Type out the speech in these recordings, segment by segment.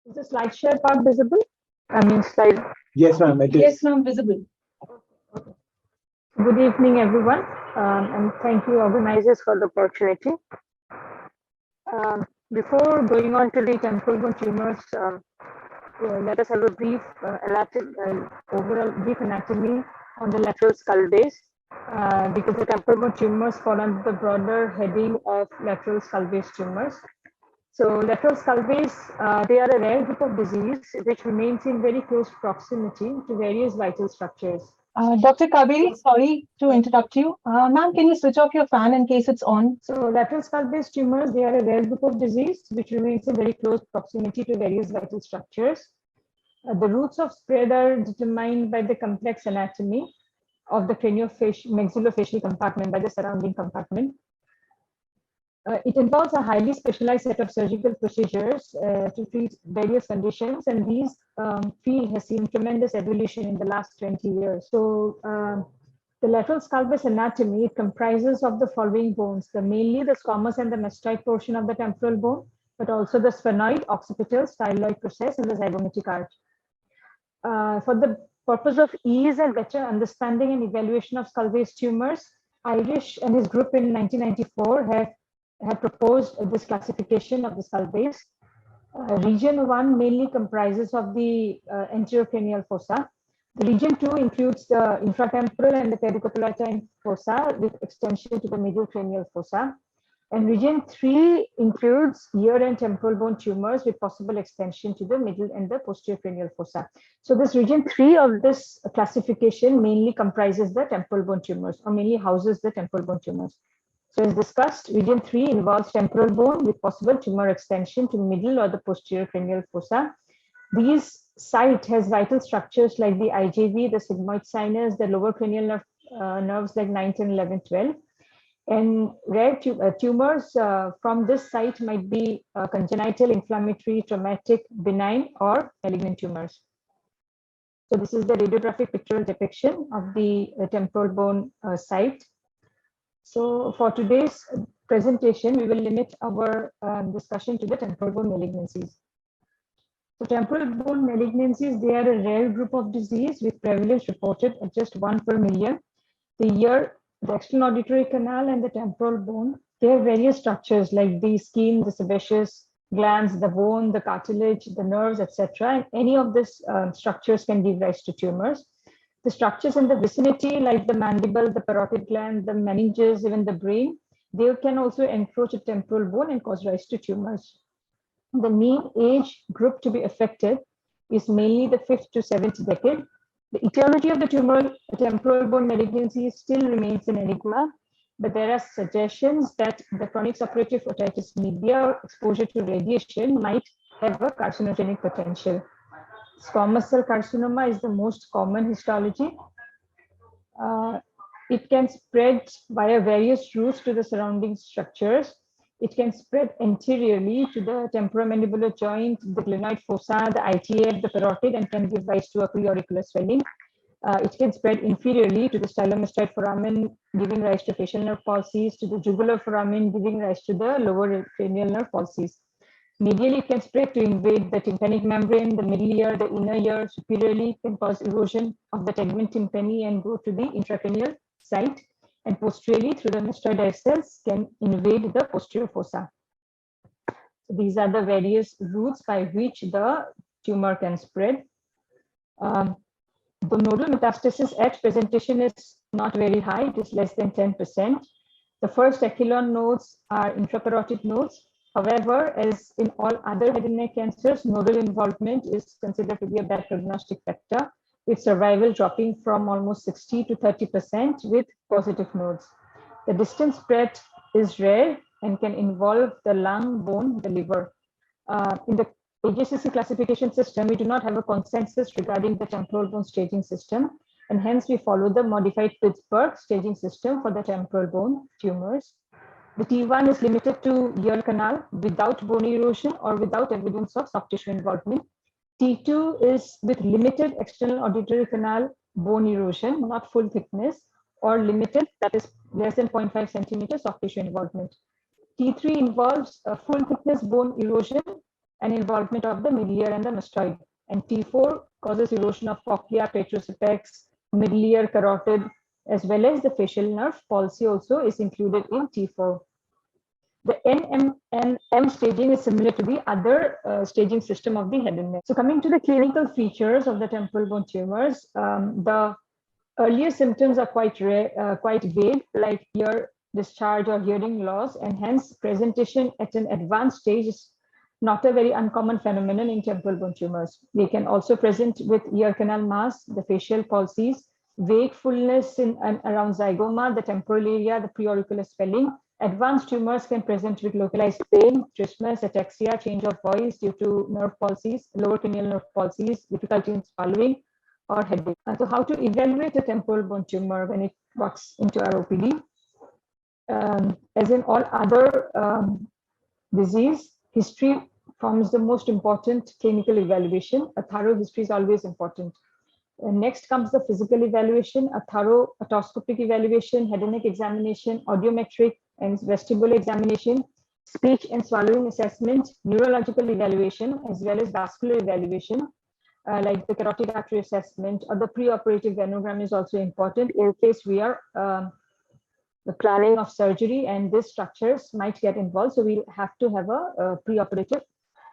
Is the slide share part visible? I mean, slide. Yes, ma'am, it Yes, is. ma'am, visible. Okay. Good evening, everyone, and thank you, organizers, for the opportunity. Before going on to the temporal bone tumors, let us have a brief overall brief anatomy on the lateral skull base, because the temporal bone tumors fall under the broader heading of lateral skull base tumors. So lateral skull base, they are a rare group of disease which remains in very close proximity to various vital structures. Dr. Kaveri, sorry to interrupt you. Ma'am, can you switch off your fan in case it's on? So lateral skull base tumors, they are a rare group of disease which remains in very close proximity to various vital structures. The routes of spread are determined by the complex anatomy of the maxillofacial compartment, by the surrounding compartment. It involves a highly specialized set of surgical procedures to treat various conditions, and these field has seen tremendous evolution in the last 20 years. So the lateral skull base anatomy, it comprises of the following bones, mainly the squamous and the mastoid portion of the temporal bone, but also the sphenoid, occipital, styloid process, and the zygomatic arch. For the purpose of ease and better understanding and evaluation of skull base tumors, Irish and his group in 1994 have proposed this classification of the skull base. Region 1 mainly comprises of the anterocranial fossa. The region 2 includes the infratemporal and the pericopulatine fossa with extension to the middle cranial fossa. And region 3 includes ear and temporal bone tumors with possible extension to the middle and the posterior cranial fossa. So this region 3 of this classification mainly comprises the temporal bone tumors, or mainly houses the temporal bone tumors. So as discussed, region 3 involves temporal bone with possible tumor extension to middle or the posterior cranial fossa. These site has vital structures like the IJV, the sigmoid sinus, the lower cranial nerves like 9, 10, 11, 12. And rare tumors from this site might be congenital, inflammatory, traumatic, benign, or malignant tumors. So this is the radiographic pictorial depiction of the temporal bone site. So for today's presentation, we will limit our discussion to the temporal bone malignancies. So temporal bone malignancies, they are a rare group of disease with prevalence reported at just 1 per million. The ear, the external auditory canal, and the temporal bone, they have various structures like the skin, the sebaceous glands, the bone, the cartilage, the nerves, etc. And any of these structures can give rise to tumors. The structures in the vicinity, like the mandible, the parotid gland, the meninges, even the brain, they can also encroach a temporal bone and cause rise to tumors. The mean age group to be affected is mainly the 5th to 7th decade. The etiology of the temporal bone malignancy still remains an enigma, but there are suggestions that the chronic suppurative otitis media or exposure to radiation might have a carcinogenic potential. Squamous cell carcinoma is the most common histology. It can spread via various routes to the surrounding structures. It can spread anteriorly to the temporomandibular joint, the glenoid fossa, the ITF, the parotid, and can give rise to a preauricular swelling. It can spread inferiorly to the stylomastoid foramen, giving rise to facial nerve palsies, to the jugular foramen, giving rise to the lower cranial nerve palsies. Medially, it can spread to invade the tympanic membrane, the middle ear, the inner ear. Superiorly, it can cause erosion of the tegment tympani and go to the intracranial site. And posteriorly, through the mastoid cells, can invade the posterior fossa. So these are the various routes by which the tumor can spread. The nodal metastasis at presentation is not very high, it is less than 10%. The first echelon nodes are intraparotid nodes. However, as in all other head and neck cancers, nodal involvement is considered to be a bad prognostic factor, with survival dropping from almost 60 to 30% with positive nodes. The distant spread is rare and can involve the lung, bone, the liver. In the AJCC classification system, we do not have a consensus regarding the temporal bone staging system, and hence we follow the modified Pittsburgh staging system for the temporal bone tumors. The T1 is limited to ear canal without bone erosion or without evidence of soft tissue involvement. T2 is with limited external auditory canal bone erosion, not full thickness, or limited, that is less than 0.5 centimeters soft tissue involvement. T3 involves a full thickness bone erosion and involvement of the middle ear and the mastoid. And T4 causes erosion of cochlea, petrous apex, middle ear, carotid, as well as the facial nerve. Palsy also is included in T4. The NMNM staging is similar to the other staging system of the head and neck. So coming to the clinical features of the temporal bone tumors, the earlier symptoms are quite rare, quite vague, like ear discharge or hearing loss, and hence presentation at an advanced stage is not a very uncommon phenomenon in temporal bone tumors. They can also present with ear canal mass, the facial palsies, vague fullness in and around zygoma, the temporal area, the preauricular swelling. Advanced tumors can present with localized pain, trismus, ataxia, change of voice due to nerve palsies, lower cranial nerve palsies, difficulty in swallowing, or headache. So how to evaluate a temporal bone tumor when it walks into our OPD? As in all other disease, history forms the most important clinical evaluation. A thorough history is always important. Next comes the physical evaluation, a thorough otoscopic evaluation, head and neck examination, audiometric and vestibular examination, speech and swallowing assessment, neurological evaluation, as well as vascular evaluation, like the carotid artery assessment, or the preoperative venogram is also important in case we are the planning of surgery and these structures might get involved. So we'll have to have a preoperative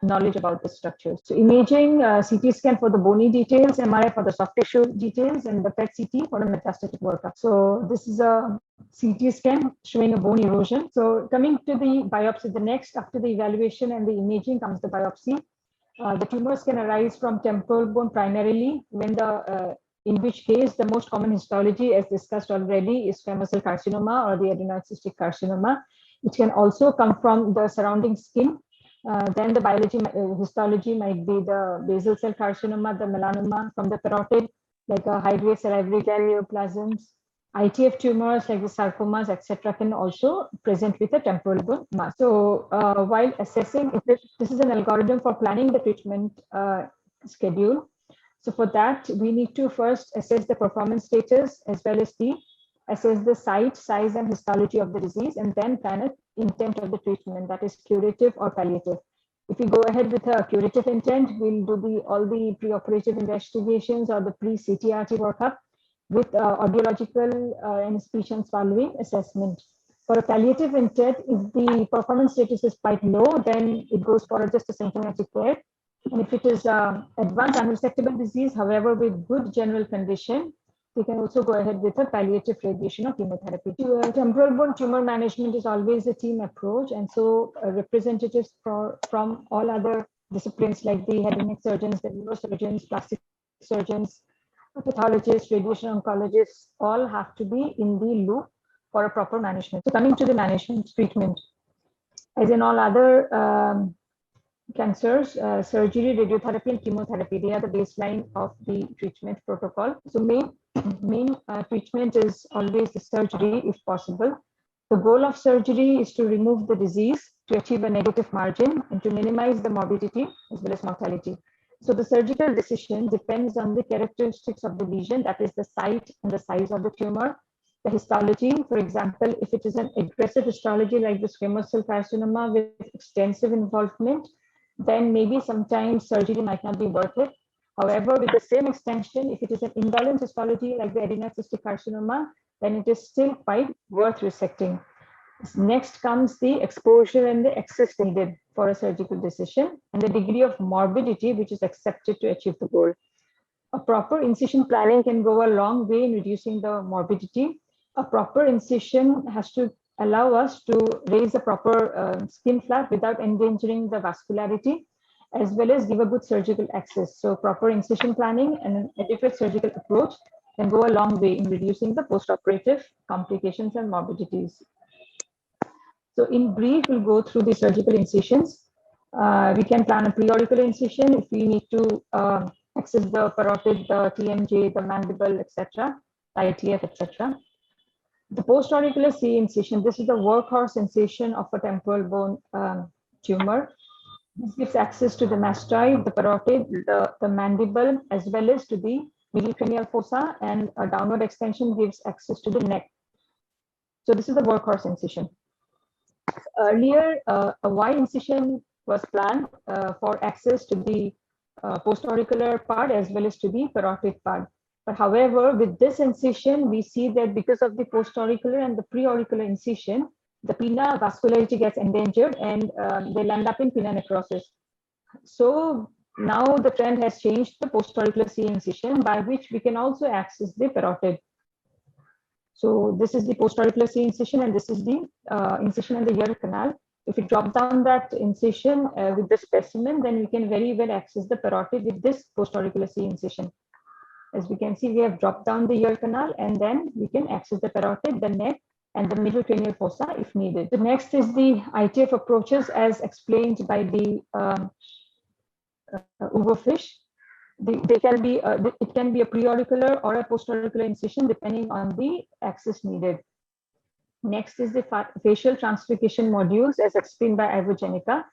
knowledge about the structures. So imaging, CT scan for the bony details, MRI for the soft tissue details, and the PET CT for the metastatic workup. So this is a CT scan showing a bone erosion. So coming to the biopsy, the next after the evaluation and the imaging comes the biopsy. The tumors can arise from temporal bone primarily, when in which case the most common histology, as discussed already, is squamous cell carcinoma or the adenoid cystic carcinoma. It can also come from the surrounding skin. Then the histology might be the basal cell carcinoma, the melanoma from the carotid, like a high-grade salivary gland neoplasms. ITF tumors like the sarcomas, etc., can also present with a temporal bone mass. So while assessing, this is an algorithm for planning the treatment schedule. So for that, we need to first assess the performance status as well as assess the site, size, and histology of the disease, and then plan an intent of the treatment, that is curative or palliative. If we go ahead with a curative intent, we'll do all the preoperative investigations or the pre-CTRT workup with audiological and speech and swallowing assessment. For a palliative intent, if the performance status is quite low, then it goes for just a symptomatic care. And if it is advanced unresectable disease, however, with good general condition, we can also go ahead with a palliative radiation or chemotherapy. Temporal bone tumor management is always a team approach, and so representatives from all other disciplines like the head and neck surgeons, the neurosurgeons, plastic surgeons, pathologists, radiation oncologists, all have to be in the loop for a proper management. So coming to the management treatment, as in all other cancers, surgery, radiotherapy, and chemotherapy, they are the baseline of the treatment protocol. So main treatment is always the surgery if possible. The goal of surgery is to remove the disease, to achieve a negative margin, and to minimize the morbidity as well as mortality. So the surgical decision depends on the characteristics of the lesion, that is the site and the size of the tumor, the histology. For example, if it is an aggressive histology like the squamous cell carcinoma with extensive involvement, then maybe sometimes surgery might not be worth it. However, with the same extension, if it is an indolent histology like the adenoid cystic carcinoma, then it is still quite worth resecting. Next comes the exposure and the access needed for a surgical decision and the degree of morbidity which is accepted to achieve the goal. A proper incision planning can go a long way in reducing the morbidity. A proper incision has to allow us to raise the proper skin flap without endangering the vascularity, as well as give a good surgical access. So proper incision planning and an adequate surgical approach can go a long way in reducing the postoperative complications and morbidities. So in brief, we'll go through the surgical incisions. We can plan a preauricular incision if we need to access the parotid, the TMJ, the mandible, etc., ITF, etc. The postauricular C incision, this is the workhorse incision of a temporal bone tumor. This gives access to the mastoid, the parotid, the mandible, as well as to the middle cranial fossa, and a downward extension gives access to the neck. So this is the workhorse incision. Earlier, a Y incision was planned for access to the post-auricular part as well as to the parotid part. But however, with this incision, we see that because of the post-auricular and the pre-auricular incision, the pinna vascularity gets endangered and they land up in pinna necrosis. So now the trend has changed to post-auricular C incision, by which we can also access the parotid. So this is the post-auricular C incision, and this is the incision in the ear canal. If we drop down that incision with the specimen, then we can very well access the parotid with this post-auricular C incision. As we can see, we have dropped down the ear canal, and then we can access the parotid, the neck, and the middle cranial fossa if needed. The next is the ITF approaches as explained by the Ugo fish. It can be a pre-auricular or a post-auricular incision depending on the axis needed. Next is the facial translocation modules as explained by Ivogenica.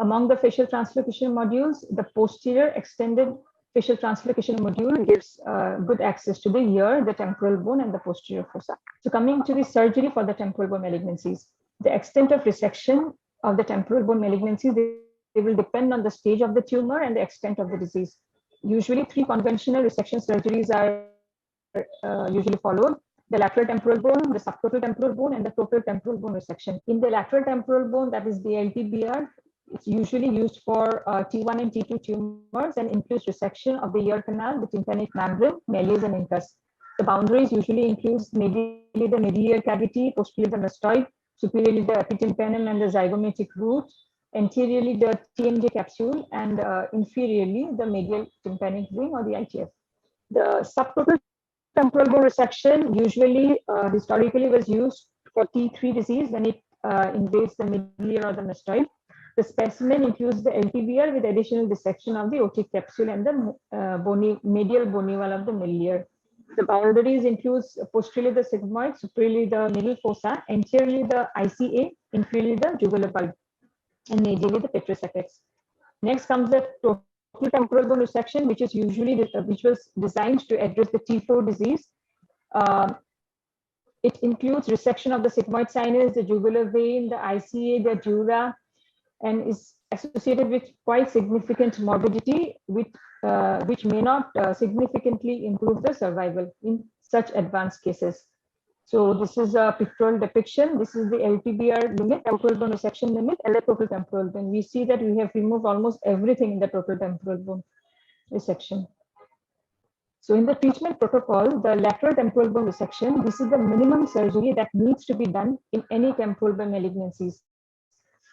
Among the facial translocation modules, the posterior extended facial translocation module gives good access to the ear, the temporal bone, and the posterior fossa. So coming to the surgery for the temporal bone malignancies, the extent of resection of the temporal bone malignancies, they will depend on the stage of the tumor and the extent of the disease. Usually 3 conventional resection surgeries are usually followed: the lateral temporal bone, the subtotal temporal bone, and the total temporal bone resection. In the lateral temporal bone, that is the LTBR, it's usually used for T1 and T2 tumors and includes resection of the ear canal, the tympanic membrane, malleus, and incus. The boundaries usually includes medially the medial cavity, posteriorly the mastoid, superiorly the epitympanum and the zygomatic root, anteriorly the TMJ capsule, and inferiorly the medial tympanic ring or the ITF. The subtotal temporal bone resection usually historically was used for T3 disease when it invades the middle ear or the mastoid. The specimen includes the LTBR with additional dissection of the otic capsule and the medial bony wall of the middle ear. The boundaries includes posteriorly the sigmoid, superiorly the middle fossa, anteriorly the ICA, inferiorly the jugular bulb, and medially the petrous apex. Next comes the total temporal bone resection, which is usually which was designed to address the T4 disease. It includes resection of the sigmoid sinus, the jugular vein, the ICA, the dura, and is associated with quite significant morbidity, which may not significantly improve the survival in such advanced cases. So this is a pictorial depiction. This is the LTBR limit, temporal bone resection limit, and the total temporal bone. We see that we have removed almost everything in the total temporal bone resection. So in the treatment protocol, the lateral temporal bone resection, this is the minimum surgery that needs to be done in any temporal bone malignancies.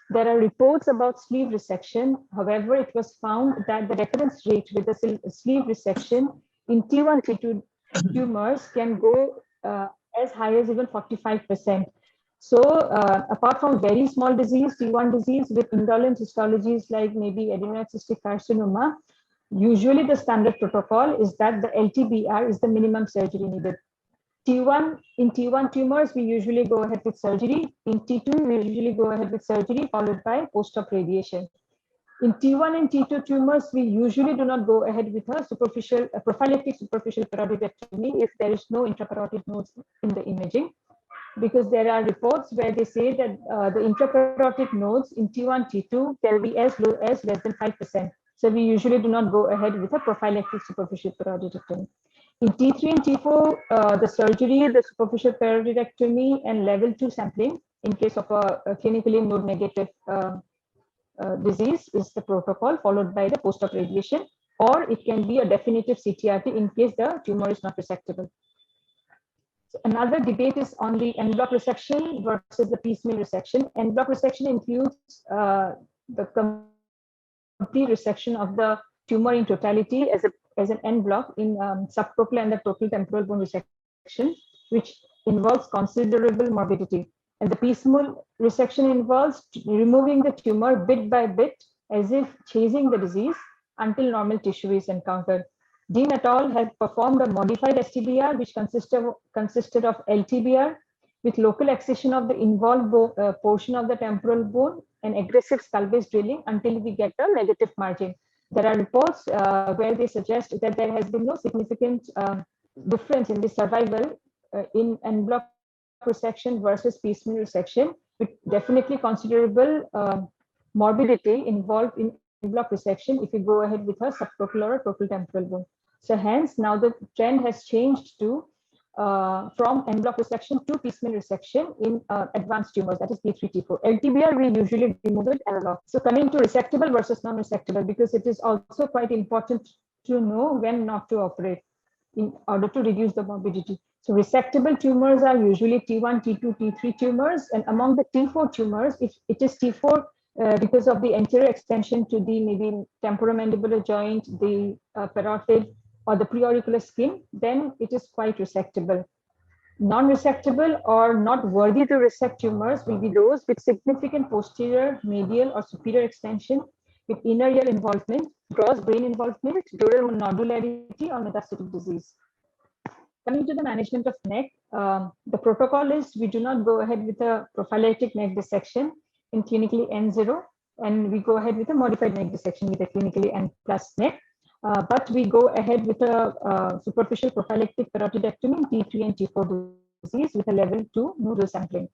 There are reports about sleeve resection. However, it was found that the recurrence rate with the sleeve resection in T1, T2 tumors can go as high as even 45%. So apart from very small disease, T1 disease with indolent histologies like maybe adenoid cystic carcinoma, usually the standard protocol is that the LTBR is the minimum surgery needed. In T1 tumors, we usually go ahead with surgery. In T2, we usually go ahead with surgery followed by post-op radiation. In T1 and T2 tumors, we usually do not go ahead with a prophylactic superficial parotidectomy if there is no intraparotid nodes in the imaging, because there are reports where they say that the intraparotid nodes in T1, T2 can be as low as less than 5%. So we usually do not go ahead with a prophylactic superficial parotidectomy. In T3 and T4, the surgery, the superficial parotidectomy, and level 2 sampling in case of a clinically node negative disease is the protocol, followed by the post-op radiation, or it can be a definitive CTRT in case the tumor is not resectable. So another debate is on the en bloc resection versus the piecemeal resection. En bloc resection includes the complete resection of the tumor in totality as an en bloc in subtotal and the total temporal bone resection, which involves considerable morbidity. And the piecemeal resection involves removing the tumor bit by bit as if chasing the disease until normal tissue is encountered. Dean et al. Have performed a modified STBR, which consisted of LTBR with local excision of the involved portion of the temporal bone and aggressive skull-base drilling until we get a negative margin. There are reports where they suggest that there has been no significant difference in the survival in en bloc resection versus piecemeal resection, with definitely considerable morbidity involved in en bloc resection if you go ahead with a subtotal or a total temporal bone. So hence now the trend has changed to from en bloc resection to piecemeal resection in advanced tumors, that is T3, T4. LTBR, we usually remove it analog. So coming to resectable versus non-resectable, because it is also quite important to know when not to operate in order to reduce the morbidity. So resectable tumors are usually T1, T2, T3 tumors, and among the T4 tumors, if it is T4 because of the anterior extension to the maybe temporomandibular joint, the parotid, or the preauricular skin, then it is quite resectable. Non-resectable or not worthy to resect tumors will be those with significant posterior, medial, or superior extension with inner ear involvement, gross brain involvement, dural nodularity, or metastatic disease. Coming to the management of neck, the protocol is we do not go ahead with a prophylactic neck dissection in clinically N0, and we go ahead with a modified neck dissection with a clinically N plus neck. But we go ahead with a superficial prophylactic parotidectomy in T3 and T4 disease with a level 2 nodal sampling.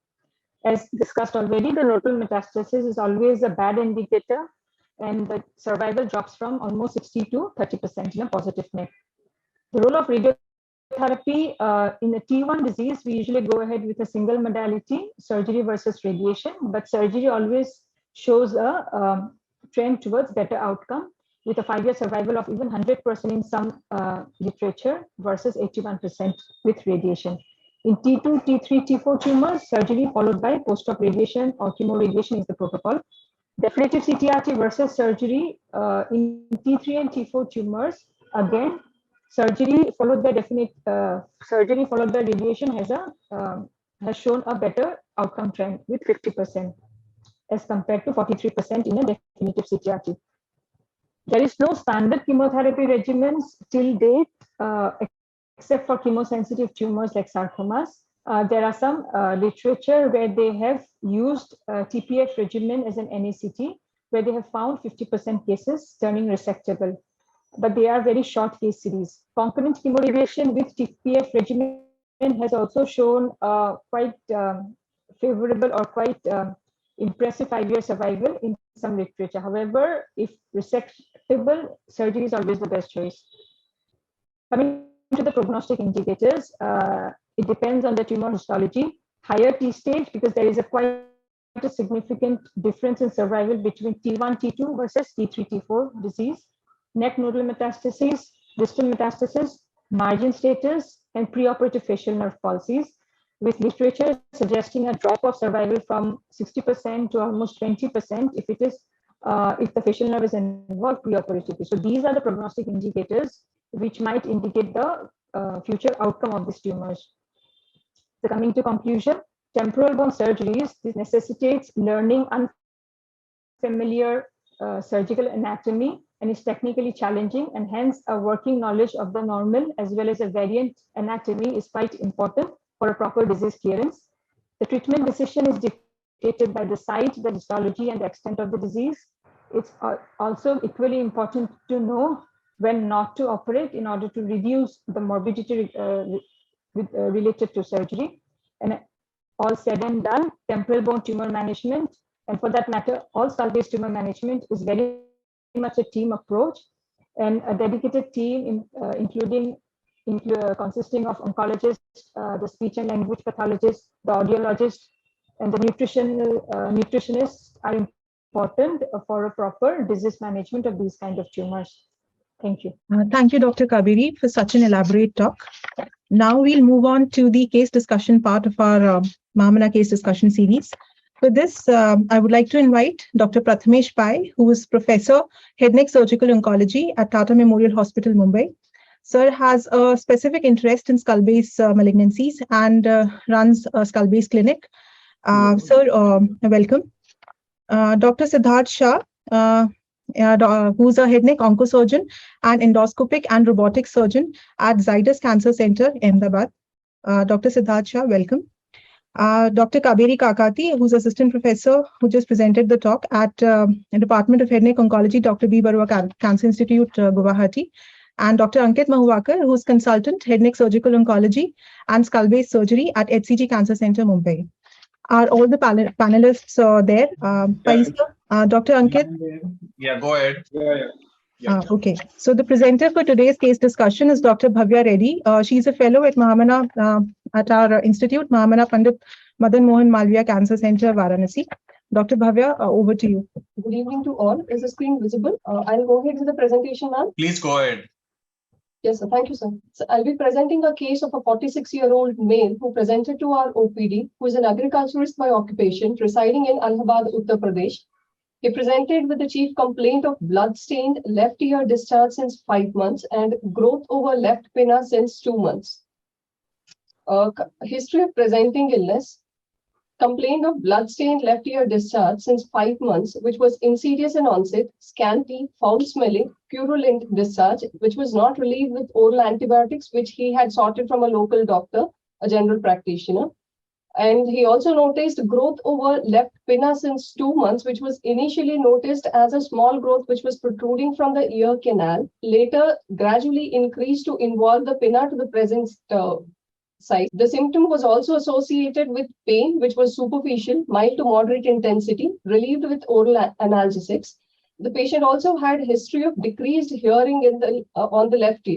As discussed already, the nodal metastasis is always a bad indicator, and the survival drops from almost 60 to 30% in a positive neck. The role of radiotherapy in a T1 disease, we usually go ahead with a single modality, surgery versus radiation, but surgery always shows a trend towards better outcome, with a 5-year survival of even 100% in some literature versus 81% with radiation. In T2, T3, T4 tumors, surgery followed by post-op radiation or chemoradiation is the protocol. Definitive CTRT versus surgery in T3 and T4 tumors, again, surgery followed by surgery followed by radiation has shown a better outcome trend with 50% as compared to 43% in a definitive CTRT. There is no standard chemotherapy regimens till date, except for chemosensitive tumors like sarcomas. There are some literature where they have used TPF regimen as an NACT, where they have found 50% cases turning resectable, but they are very short case series. Concurrent chemoradiation with TPF regimen has also shown quite favorable or quite impressive 5-year survival in some literature. However, if resectable, surgery is always the best choice. Coming to the prognostic indicators, it depends on the tumor histology. Higher T stage, because there is quite a significant difference in survival between T1, T2 versus T3, T4 disease. Neck nodal metastases, distal metastasis, margin status, and preoperative facial nerve palsies, with literature suggesting a drop of survival from 60% to almost 20% if it is if the facial nerve is involved preoperatively. So these are the prognostic indicators which might indicate the future outcome of these tumors. So coming to conclusion, temporal bone surgeries, this necessitates learning unfamiliar surgical anatomy and is technically challenging, and hence a working knowledge of the normal as well as a variant anatomy is quite important for a proper disease clearance. The treatment decision is dictated by the site, the histology, and the extent of the disease. It's also equally important to know when not to operate in order to reduce the morbidity related to surgery. And all said and done, temporal bone tumor management, and for that matter, all skull-based tumor management is very much a team approach, and a dedicated team consisting of oncologists, the speech and language pathologist, the audiologist, and the nutritionists are important for a proper disease management of these kind of tumors. Thank you. Thank you, Dr. Kabiri, for such an elaborate talk. Now we'll move on to the case discussion part of our MAHAMANA case discussion series. For this, I would like to invite Dr. Prathamesh Pai, who is Professor, Head Neck Surgical Oncology at Tata Memorial Hospital, Mumbai. Sir has a specific interest in skull-based malignancies and runs a skull-based clinic. Sir, welcome. Dr. Siddharth Shah, who's a head neck oncosurgeon and endoscopic and robotic surgeon at Zydus Cancer Center, Ahmedabad. Dr. Siddharth Shah, welcome. Dr. Kabiri Kakati, who's assistant professor who just presented the talk at the Department of Head Neck Oncology, Dr. B. Barua Cancer Institute, Guwahati. And Dr. Ankit Mahuvakar, who's consultant, head neck surgical oncology and skull-based surgery at HCG Cancer Center, Mumbai. Are all the panelists there? Pai, sir, Dr. Ankit? Yeah, go ahead. Okay. So the presenter for today's case discussion is Dr. Bhavya Reddy. She's a fellow at MAHAMANA at our institute, MAHAMANA Pandit Madan Mohan Malviya Cancer Center, Varanasi. Dr. Bhavya, over to you. Good evening to all. Is the screen visible? I'll go ahead with the presentation now. Please go ahead. Yes, sir. Thank you, sir. So I'll be presenting a case of a 46-year-old male who presented to our OPD, who is an agriculturist by occupation, residing in Allahabad, Uttar Pradesh. He presented with the chief complaint of blood-stained left ear discharge since 5 months and growth over left pinna since 2 months. History of presenting illness. Complained of blood-stained left ear discharge since 5 months, which was insidious in onset, scanty, foul-smelling, purulent discharge, which was not relieved with oral antibiotics, which he had sorted from a local doctor, a general practitioner. And he also noticed growth over left pinna since 2 months, which was initially noticed as a small growth which was protruding from the ear canal, later gradually increased to involve the pinna to the present size. The symptom was also associated with pain, which was superficial, mild to moderate intensity, relieved with oral analgesics. The patient also had a history of decreased hearing in the left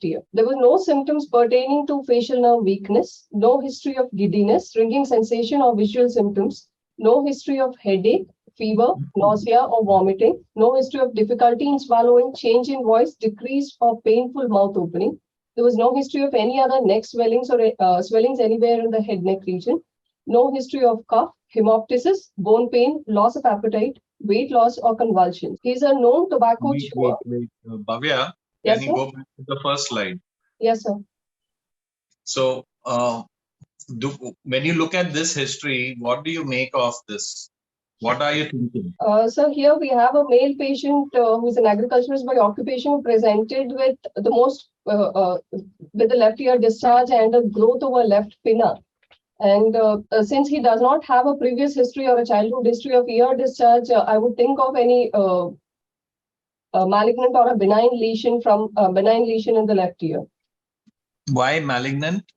ear. There were no symptoms pertaining to facial nerve weakness, no history of giddiness, ringing sensation or visual symptoms, no history of headache, fever, nausea or vomiting, no history of difficulty in swallowing, change in voice, decreased or painful mouth opening. There was no history of any other neck swellings or swellings anywhere in the head neck region. No history of cough, hemoptysis, bone pain, loss of appetite, weight loss or convulsions. He is a known tobacco chewer. Wait. Bhavya, Yes, can you sir? go back to the first slide? Yes, sir. So, when you look at this history, what do you make of this? What are you thinking? So here we have a male patient who is an agriculturist by occupation who presented with the most with the left ear discharge and a growth over left pinna. And since he does not have a previous history or a childhood history of ear discharge, I would think of any malignant or a benign lesion in the left ear. Why malignant?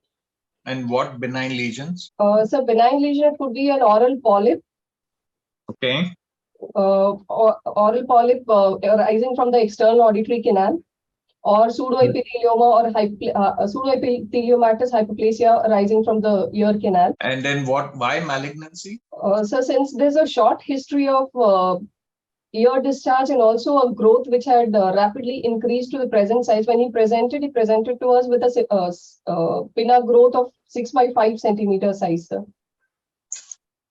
And what benign lesions? So benign lesion could be an oral polyp. Okay. Oral polyp arising from the external auditory canal, or pseudoepithelioma or pseudoepitheliomatous hyperplasia arising from the ear canal. And then why malignancy? So since there's a short history of ear discharge and also a growth which had rapidly increased to the present size, when he presented to us with a pinna growth of 6 by 5 centimeter size, sir.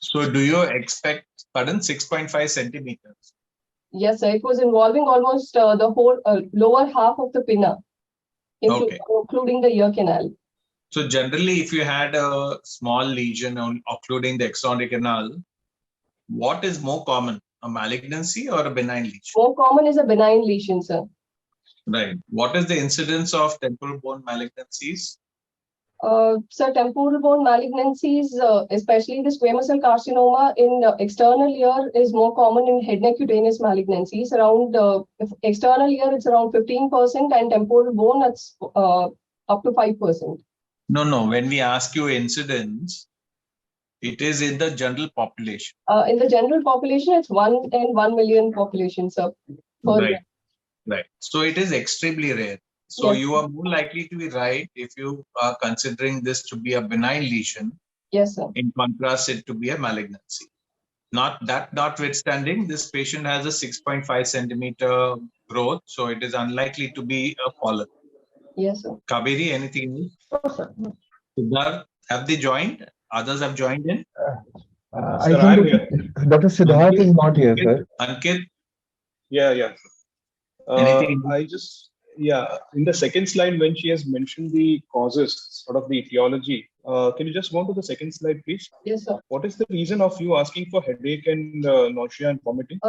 So do you expect, 6.5 centimeters? Yes, sir. It was involving almost the whole lower half of the pinna, including the ear canal. So generally, if you had a small lesion occluding the external canal, what is more common, a malignancy or a benign lesion? More common is a benign lesion, sir. Right. What is the incidence of temporal bone malignancies? So temporal bone malignancies, especially the squamous cell carcinoma in external ear, is more common in head neck cutaneous malignancies. Around external ear, it's around 15%, and temporal bone, it's up to 5%. No. When we ask you incidence, it is in the general population. In the general population, it's 1 in 1 million population, sir. Right. So it is extremely rare. So yes, you are more likely to be right if you are considering this to be a benign lesion. Yes, sir. In contrast, it to be a malignancy. Notwithstanding, this patient has a 6.5 centimeter growth, so it is unlikely to be a polyp. Yes, sir. Kaveri, anything else? Siddharth, have they joined? Others have joined in? I think Dr. Siddharth is not here, sir. Ankit? Yeah. In the second slide, when she has mentioned the causes, sort of the etiology, can you just go on to the second slide, please? Yes, sir. What is the reason of you asking for headache and nausea and vomiting?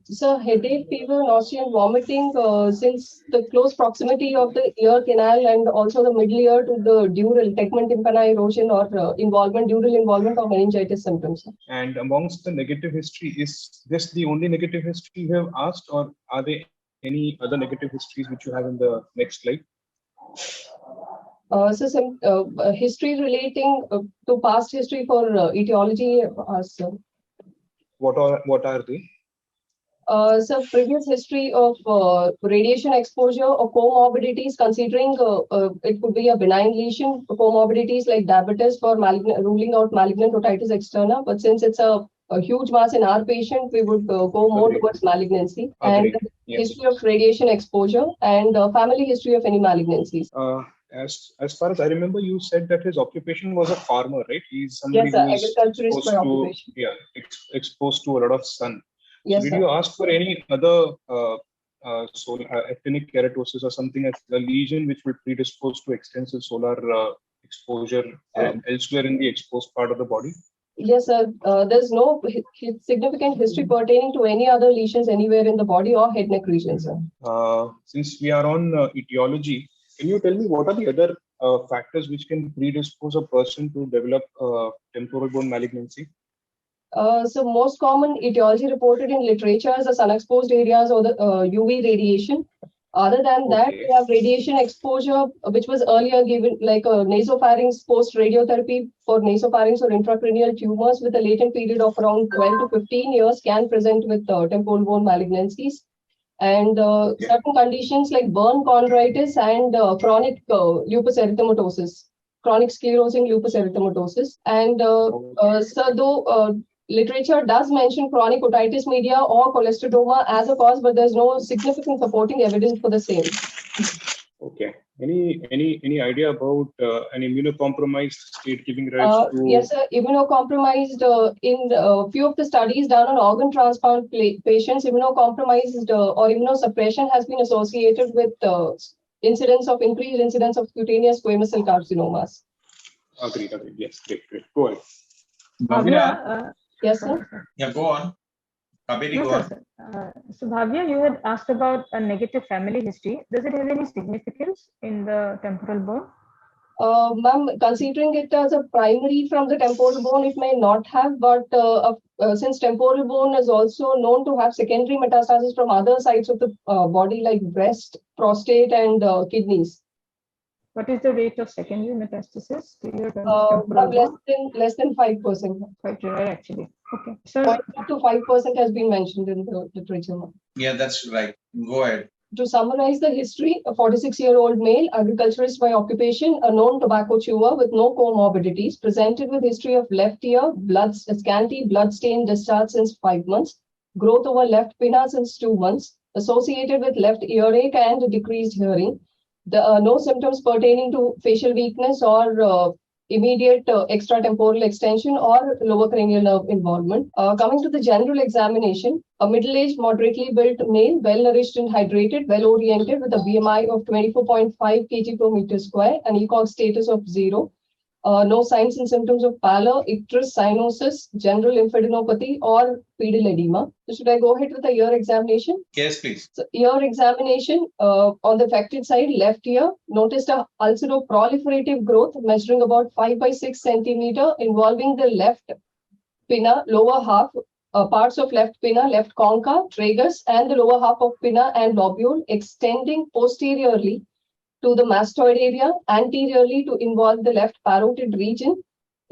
So headache, fever, nausea and vomiting, since the close proximity of the ear canal and also the middle ear to the dural, tegment tympani erosion or dural involvement of meningitis symptoms. And amongst the negative history, is this the only negative history you have asked, or are there any other negative histories which you have in the next slide? So some history relating to past history for etiology. What are they? So previous history of radiation exposure or comorbidities, considering it could be a benign lesion, comorbidities like diabetes for ruling out malignant otitis externa. But since it's a huge mass in our patient, we would go more Agreed. towards malignancy. Agreed. And Yes. history of radiation exposure and family history of any malignancies. As far as I remember, you said that his occupation was a farmer, right? He's somebody Yes, sir, who is agriculturist exposed by to, occupation. exposed to a lot of sun. Yes, So did sir. you ask for any other actinic keratosis or something as a lesion which will predispose to extensive solar exposure elsewhere in the exposed part of the body? Yes, sir. There's no significant history pertaining to any other lesions anywhere in the body or head neck region, sir. Since we are on etiology, can you tell me what are the other factors which can predispose a person to develop temporal bone malignancy? So most common etiology reported in literature is the sun-exposed areas or the UV radiation. Other than that, Okay. we have radiation exposure, which was earlier given like a nasopharynx post-radiotherapy for nasopharynx or intracranial tumors with a latent period of around 12 to 15 years can present with temporal bone malignancies. And certain conditions like burn chondritis and chronic lupus erythematosus, chronic sclerosing lupus erythematosus. And so though literature does mention chronic otitis media or cholesteatoma as a cause, but there's no significant supporting evidence for the same. Okay. Any idea about an immunocompromised state giving rise to? Yes, sir. Immunocompromised in a few of the studies done on organ transplant patients, immunocompromised or immunosuppression has been associated with increased incidence of cutaneous squamous cell carcinomas. Agreed. Yes, great. Go ahead. Bhavya, Yes, sir. yeah, go on. Kabiri, No, go on. sir. So Bhavya, you had asked about a negative family history. Does it have any significance in the temporal bone? Ma'am, considering it as a primary from the temporal bone, it may not have, but since temporal bone is also known to have secondary metastasis from other sides of the body like breast, prostate, and kidneys. What is the rate of secondary metastasis to your temporal bone? Less than 5%. Quite rare, actually. Okay. So 0.2 to 5% has been mentioned in the literature. Yeah, that's right. Go ahead. To summarize the history, a 46-year-old male, agriculturist by occupation, a known tobacco chewer with no comorbidities, presented with history of left ear, scanty blood-stained discharge since 5 months, growth over left pinna since 2 months, associated with left earache and decreased hearing. No symptoms pertaining to facial weakness or immediate extratemporal extension or lower cranial nerve involvement. Coming to the general examination, a middle-aged, moderately built male, well-nourished and hydrated, well-oriented with a BMI of 24.5 kg per meter square, an ECOG status of 0. No signs and symptoms of pallor, icterus, cyanosis, general lymphadenopathy, or pedal edema. So should I go ahead with the ear examination? Yes, please. So ear examination on the affected side, left ear, noticed a ulceroproliferative growth measuring about 5 by 6 centimeter involving the left pinna, lower half, parts of left pinna, left concha, tragus, and the lower half of pinna and lobule extending posteriorly to the mastoid area, anteriorly to involve the left parotid region.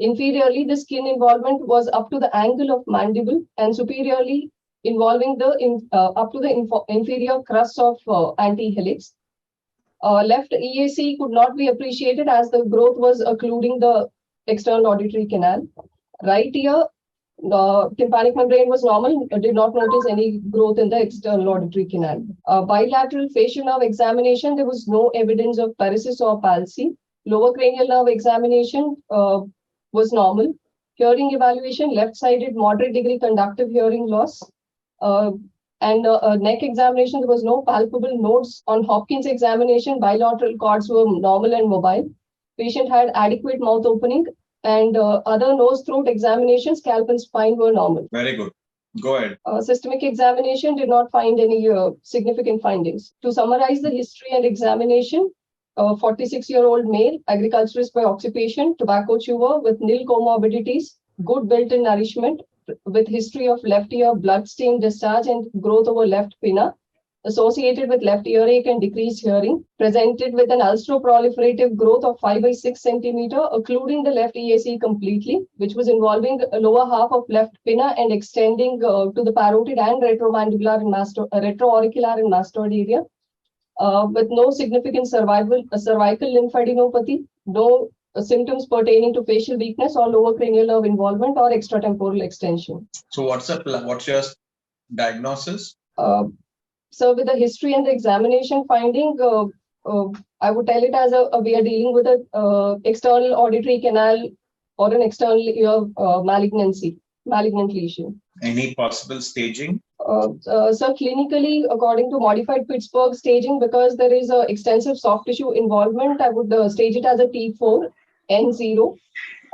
Inferiorly, the skin involvement was up to the angle of mandible, and superiorly involving the up to the inferior crust of antihelix. Left EAC could not be appreciated as the growth was occluding the external auditory canal. Right ear, tympanic membrane was normal, did not notice any growth in the external auditory canal. Bilateral facial nerve examination, there was no evidence of paresis or palsy. Lower cranial nerve examination was normal. Hearing evaluation, left-sided moderate degree conductive hearing loss. And neck examination, there was no palpable nodes. On Hopkins examination, bilateral cords were normal and mobile. Patient had adequate mouth opening, and other nose throat examinations, scalp and spine were normal. Very good. Go ahead. Systemic examination did not find any significant findings. To summarize the history and examination, a 46-year-old male, agriculturist by occupation, tobacco chewer with nil comorbidities, good built-in nourishment, with history of left ear blood-stained discharge and growth over left pinna, associated with left earache and decreased hearing, presented with an ulcero-proliferative growth of 5 by 6 centimeter, occluding the left EAC completely, which was involving the lower half of left pinna and extending to the parotid and retroauricular and mastoid area, with no significant cervical lymphadenopathy, no symptoms pertaining to facial weakness or lower cranial nerve involvement or extratemporal extension. So what's your diagnosis? So with the history and the examination finding, I would tell it as we are dealing with a external auditory canal or an external ear malignant lesion. Any possible staging? So clinically, according to modified Pittsburgh staging, because there is extensive soft tissue involvement, I would stage it as a T4, N0,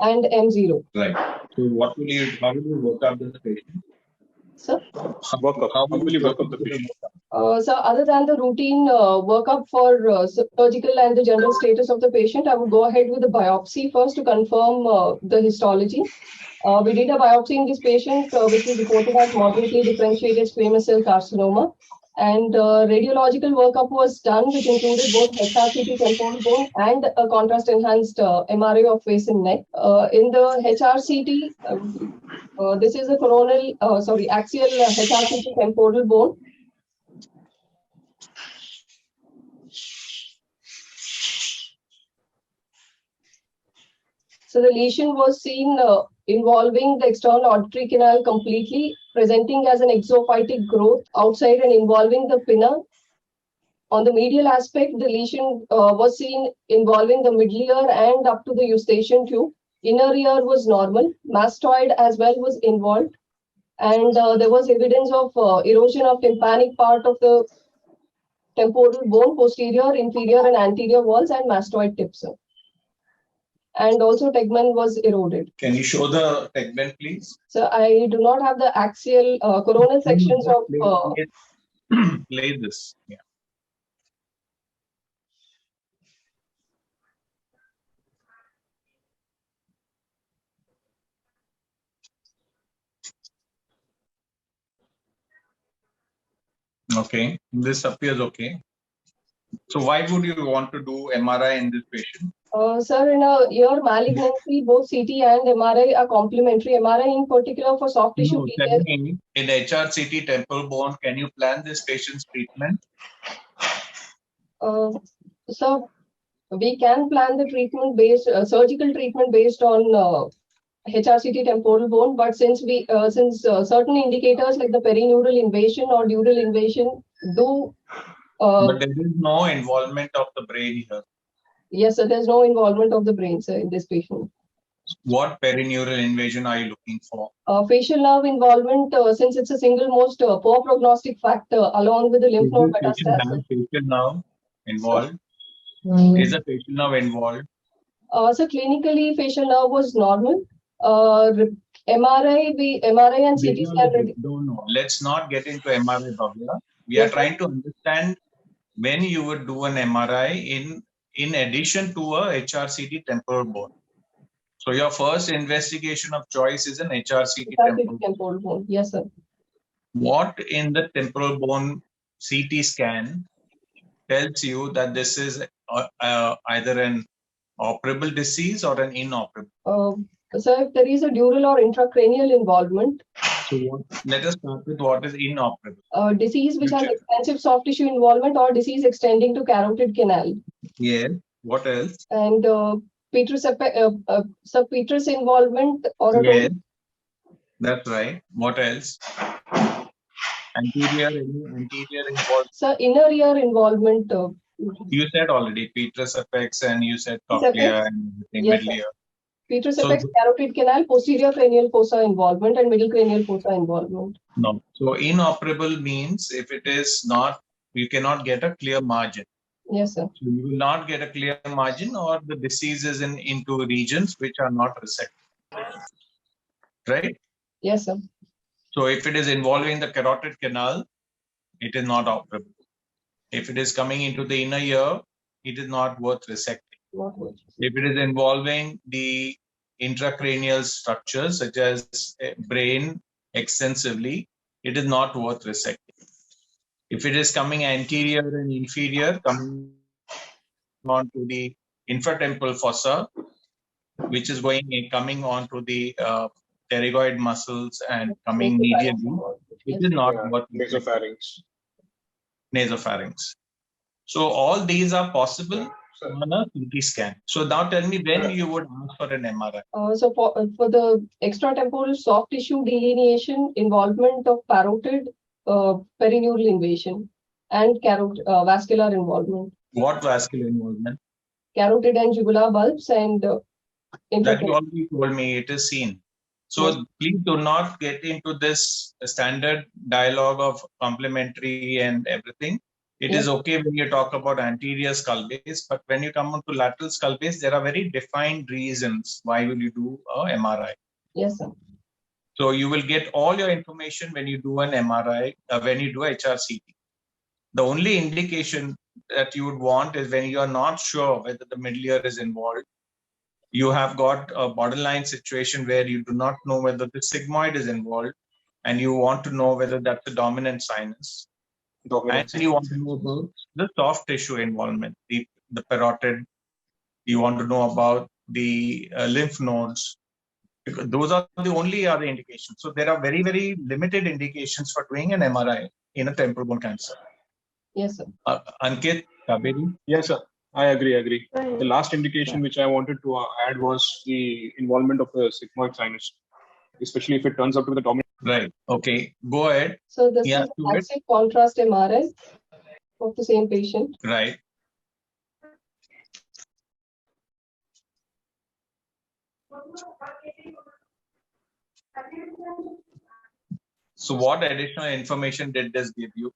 and M0. Right. So how will you work out this patient? Sir? How will you work up the patient? So other than the routine workup for surgical and the general status of the patient, I would go ahead with the biopsy first to confirm the histology. We did a biopsy in this patient, which was reported as moderately differentiated squamous cell carcinoma. And radiological workup was done, which included both HRCT temporal bone and a contrast-enhanced MRI of face and neck. In the HRCT, this is a axial HRCT temporal bone. So the lesion was seen involving the external auditory canal completely, presenting as an exophytic growth outside and involving the pinna. On the medial aspect, the lesion was seen involving the middle ear and up to the eustachian tube. Inner ear was normal. Mastoid as well was involved. And there was evidence of erosion of tympanic part of the temporal bone, posterior, inferior, and anterior walls, and mastoid tips. And also tegmen was eroded. Can you show the tegmen, please? So I do not have the axial coronal sections of... Play this. Yeah. Okay, this appears okay. So why would you want to do MRI in this patient? Sir, in a ear malignancy, both CT and MRI are complementary. MRI in particular for soft tissue. In HRCT temporal bone, can you plan this patient's treatment? So we can plan the treatment based, surgical treatment based on HRCT temporal bone, but since certain indicators like the perineural invasion or dural invasion do. But there is no involvement of the brain here. Yes, sir, there's no involvement of the brain, sir, in this patient. What perineural invasion are you looking for? Facial nerve involvement, since it's a single most poor prognostic factor, along with the lymph node metastasis. Facial nerve involved? Is the facial nerve involved? So clinically, facial nerve was normal. MRI and CT scan. No. Let's not get into MRI, Bhavya. We are trying to understand when you would do an MRI in addition to a HRCT temporal bone. So your first investigation of choice is an HRCT temporal bone. Yes, sir. What in the temporal bone CT scan tells you that this is either an operable disease or an inoperable? So if there is a dural or intracranial involvement. So let us start with what is inoperable. Disease which has extensive soft tissue involvement or disease extending to carotid canal. Yes. What else? And subpetrous involvement or yes, that's right. What else? Anterior involvement. So inner ear involvement. You said already petrous apex and you said cochlea and everything. Yes, middle ear. Petrous apex, carotid canal, posterior cranial fossa involvement, and middle cranial fossa involvement. No. So inoperable means if it is not, you cannot get a clear margin. Yes, sir. So you will not get a clear margin, or the disease is into regions which are not resected. Right? Yes, sir. So if it is involving the carotid canal, it is not operable. If it is coming into the inner ear, it is not worth resecting. If it is involving the intracranial structures such as brain extensively, it is not worth resecting. If it is coming anterior and inferior, coming on to the infratemporal fossa, which is coming on to the pterygoid muscles and coming medially, it is not what Nasopharynx. nasopharynx. So all these are possible on a CT scan. So now tell me when you would ask for an MRI. So for the extratemporal soft tissue delineation, involvement of parotid, perineural invasion, and vascular involvement. What vascular involvement? Carotid and jugular bulbs and that you already told me it is seen. So yes. Please do not get into this standard dialogue of complementary and everything. It Yes. is okay when you talk about anterior skull base, but when you come on to lateral skull base, there are very defined reasons why will you do a MRI. Yes, sir. So you will get all your information when you do an MRI, when you do HRCT. The only indication that you would want is when you are not sure whether the middle ear is involved. You have got a borderline situation where you do not know whether the sigmoid is involved, and you want to know whether that's the dominant sinus. And you want to know about the soft tissue involvement, the parotid. You want to know about the lymph nodes. Those are the only other indications. So there are very, very limited indications for doing an MRI in a temporal bone cancer. Yes, sir. Ankit, Kaberi? Yes, sir. I agree. The last indication which I wanted to add was the involvement of the sigmoid sinus, especially if it turns out to be the dominant. Right. Okay. Go ahead. So this is active contrast MRI of the same patient. Right. So what additional information did this give you?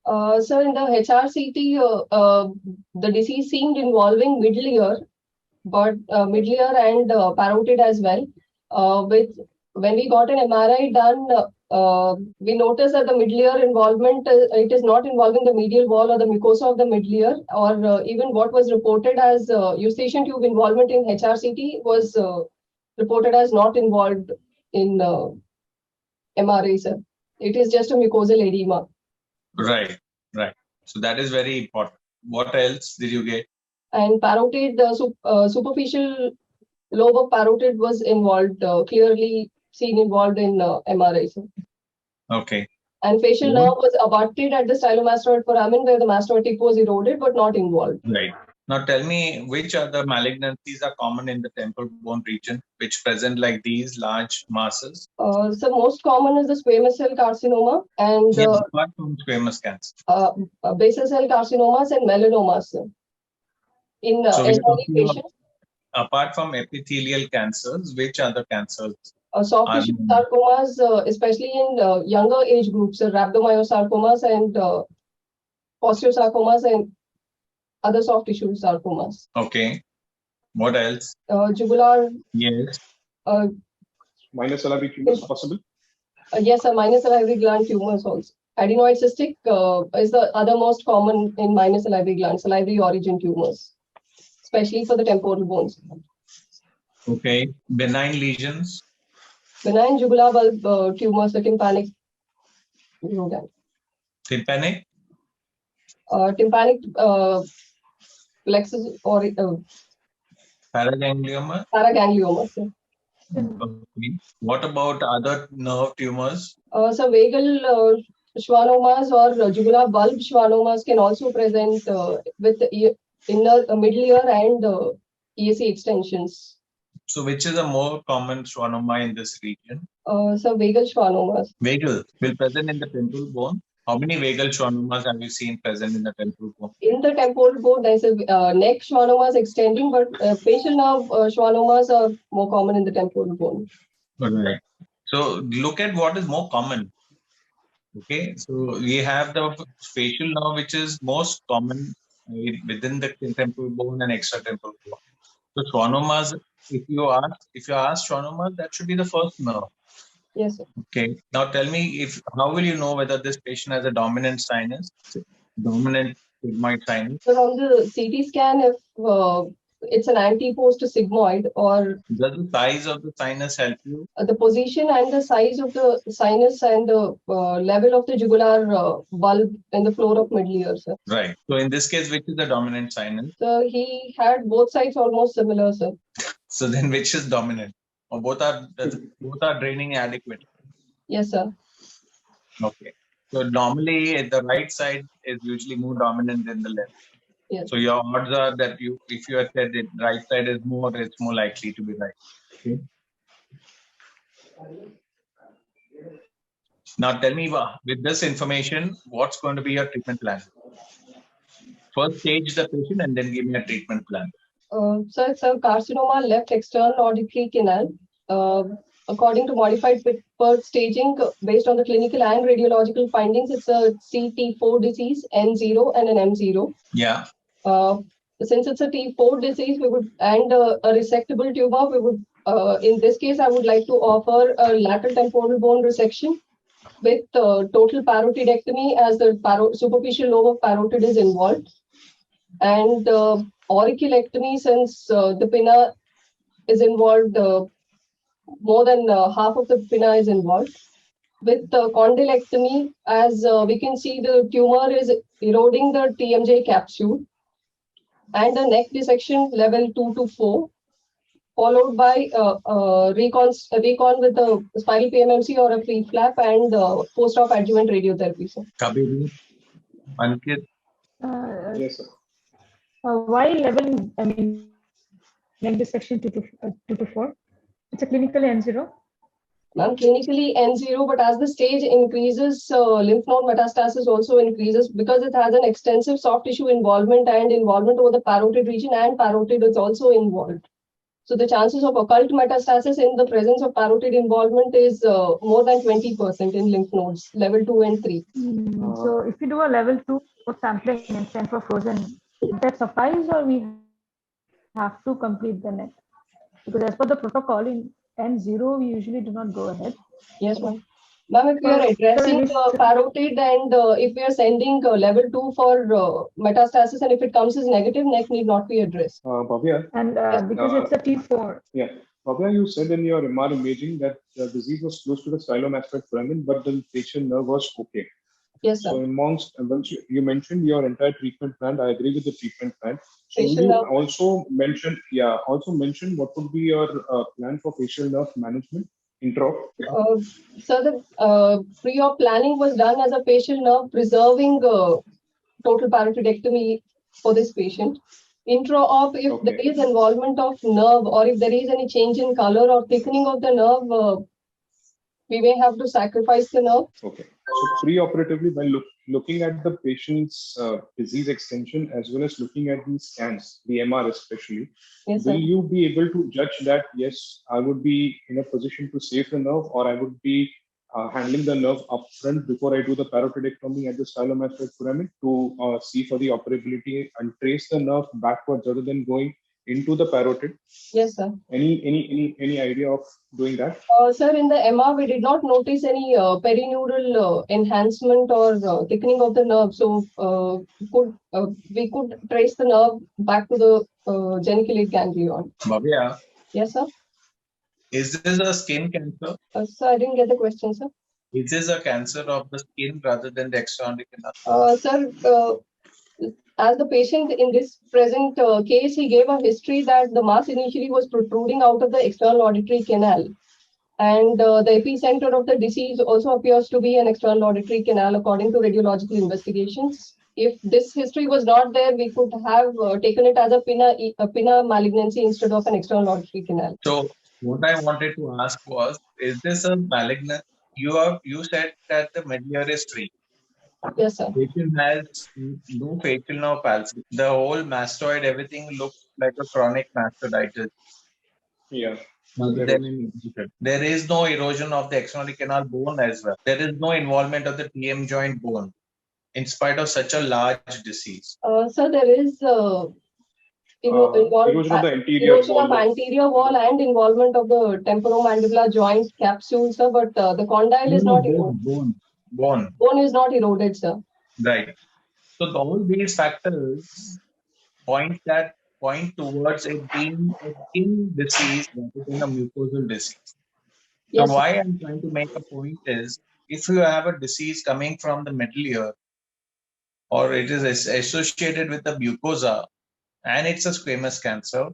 So in the HRCT, the disease seemed involving middle ear, but middle ear and parotid as well. When we got an MRI done, we noticed that the middle ear involvement, it is not involving the medial wall or the mucosa of the middle ear, or even what was reported as eustachian tube involvement in HRCT was reported as not involved in MRI, sir. It is just a mucosal edema. Right. So that is very important. What else did you get? And parotid, superficial lobe of parotid was involved, clearly seen involved in MRI. Sir. Okay. And facial nerve was abutted at the stylomastoid foramen where the mastoid tip was eroded but not involved. Right. Now tell me which other malignancies are common in the temporal bone region, which present like these large masses? So most common is the squamous cell carcinoma and apart from squamous cancer. Basal cell carcinomas and melanomas. Sir. In elderly patients. Apart from epithelial cancers, which other cancers? Soft tissue sarcomas, especially in younger age groups, rhabdomyosarcomas and osteosarcomas and other soft tissue sarcomas. Okay. What else? Jugular. Yes. Minor salivary tumors possible? Yes, minor salivary gland tumors also. Adenoid cystic is the other most common in minor salivary gland, salivary origin tumors, especially for the temporal bones. Okay. Benign lesions? Benign jugular bulb tumors, the tympanic. Tympanic? Tympanic plexus or paraganglioma? Paraganglioma. Okay. What about other nerve tumors? So vagal schwannomas or jugular bulb schwannomas can also present with inner middle ear and EAC extensions. So which is a more common schwannoma in this region? So vagal schwannomas. Vagal will present in the temporal bone. How many vagal schwannomas have you seen present in the temporal bone? In the temporal bone, there is a neck schwannomas extending, but facial nerve schwannomas are more common in the temporal bone. Right. So look at what is more common. Okay, so we have the facial nerve, which is most common within the temporal bone and extratemporal bone. So schwannomas, if you ask schwannomas, that should be the first nerve. Yes, sir. Okay. Now tell me, how will you know whether this patient has a dominant sinus, dominant sigmoid sinus? So on the CT scan, if it's an antepost sigmoid, or Does the size of the sinus help you? the position and the size of the sinus and the level of the jugular bulb in the floor of middle ear, sir. Right. So in this case, which is the dominant sinus? So he had both sides almost similar, sir. So then which is dominant? Or both are draining adequate? Yes, sir. Okay. So normally the right side is usually more dominant than the left. Yes. So your odds are that if you have said the right side is more, it's more likely to be right. Okay. Now tell me, with this information, what's going to be your treatment plan? First stage the patient and then give me a treatment plan. So it's a carcinoma left external auditory canal. According to modified Pittsburgh staging, based on the clinical and radiological findings, it's a CT4 disease, N0 and an M0. Yeah. Since it's a T4 disease, we would, and a resectable tumor, we would, in this case, I would like to offer a lateral temporal bone resection with total parotidectomy, as the superficial lobe of parotid is involved, and auriculectomy, since the pinna is involved, more than half of the pinna is involved, with condylectomy, as we can see the tumor is eroding the TMJ capsule, and a neck dissection level 2 to 4, followed by recon with a spinal PMMC or a free flap, and post-op adjuvant radiotherapy, sir. Kabir, Ankit. Yes, sir. Why level, I mean, neck dissection 2 to 4? It's a clinical N0. Ma'am, clinically N0, but as the stage increases, lymph node metastasis also increases, because it has an extensive soft tissue involvement and involvement over the parotid region, and parotid is also involved. So the chances of occult metastasis in the presence of parotid involvement is more than 20% in lymph nodes, level 2 and 3. So if you do a level 2 for sampling and send for frozen, does that suffice, or we have to complete the neck? Because as per the protocol in N0, we usually do not go ahead. Yes, ma'am. Ma'am, if we are addressing parotid, and if we are sending level 2 for metastasis, and if it comes as negative, neck need not be addressed. Bhavya. And because it's a T4. Yeah. Bhavya, you said in your MR imaging that the disease was close to the stylomastoid foramen, but the facial nerve was okay. Yes, sir. So amongst, you mentioned your entire treatment plan. I agree with the treatment plan. So Facial you nerve. also mention what would be your plan for facial nerve management? Intro. So the pre-op planning was done as a facial nerve, preserving total parotidectomy for this patient. Intro-op, if there is involvement of nerve, or if there is any change in color or thickening of the nerve, we may have to sacrifice the nerve. Okay. So pre-operatively, by looking at the patient's disease extension, as well as looking at the scans, the MR especially, Yes, will sir. you be able to judge that, yes, I would be in a position to save the nerve, or I would be handling the nerve upfront before I do the parotidectomy at the stylomastoid foramen to see for the operability and trace the nerve backwards rather than going into the parotid? Yes, sir. Any idea of doing that? Sir, in the MR, we did not notice any perineural enhancement or thickening of the nerve. So we could trace the nerve back to the geniculate ganglion. Bhavya, Yes, sir. is this a skin cancer? Sir, I didn't get the question, sir. Is this a cancer of the skin rather than the external canal? Sir, as the patient in this present case, he gave a history that the mass initially was protruding out of the external auditory canal. And the epicenter of the disease also appears to be an external auditory canal, according to radiological investigations. If this history was not there, we could have taken it as a pinna malignancy instead of an external auditory canal. So what I wanted to ask was, is this a malignant? You said that the middle ear is free. Yes, sir. Patient has no facial nerve palsy. The whole mastoid, everything looks like a chronic mastoiditis. Yeah. There is no erosion of the external canal bone as well. There is no involvement of the TM joint bone, in spite of such a large disease. So there is erosion of the anterior wall and involvement of the temporomandibular joint capsule, sir. But the condyle is not eroded. Bone is not eroded, sir. Right. So all these factors point that point towards it being a skin disease rather than a mucosal disease. So Yes, sir. why I'm trying to make a point is, if you have a disease coming from the middle ear, or it is associated with the mucosa, and it's a squamous cancer,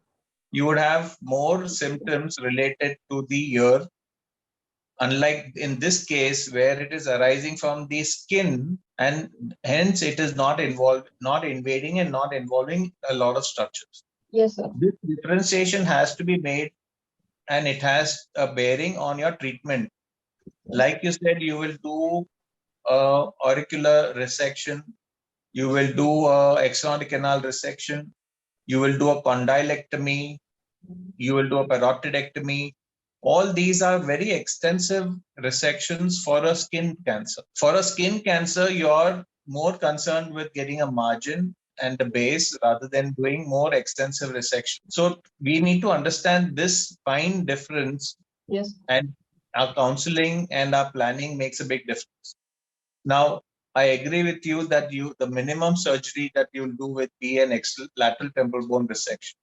you would have more symptoms related to the ear, unlike in this case where it is arising from the skin, and hence it is not invading and not involving a lot of structures. Yes, sir. This differentiation has to be made, and it has a bearing on your treatment. Like you said, you will do auricular resection, you will do external canal resection, you will do a condylectomy, you will do a parotidectomy. All these are very extensive resections for a skin cancer. For a skin cancer, you're more concerned with getting a margin and the base rather than doing more extensive resection. So we need to understand this fine difference, Yes. and our counseling and our planning makes a big difference. Now, I agree with you that the minimum surgery that you'll do with be an lateral temporal bone resection.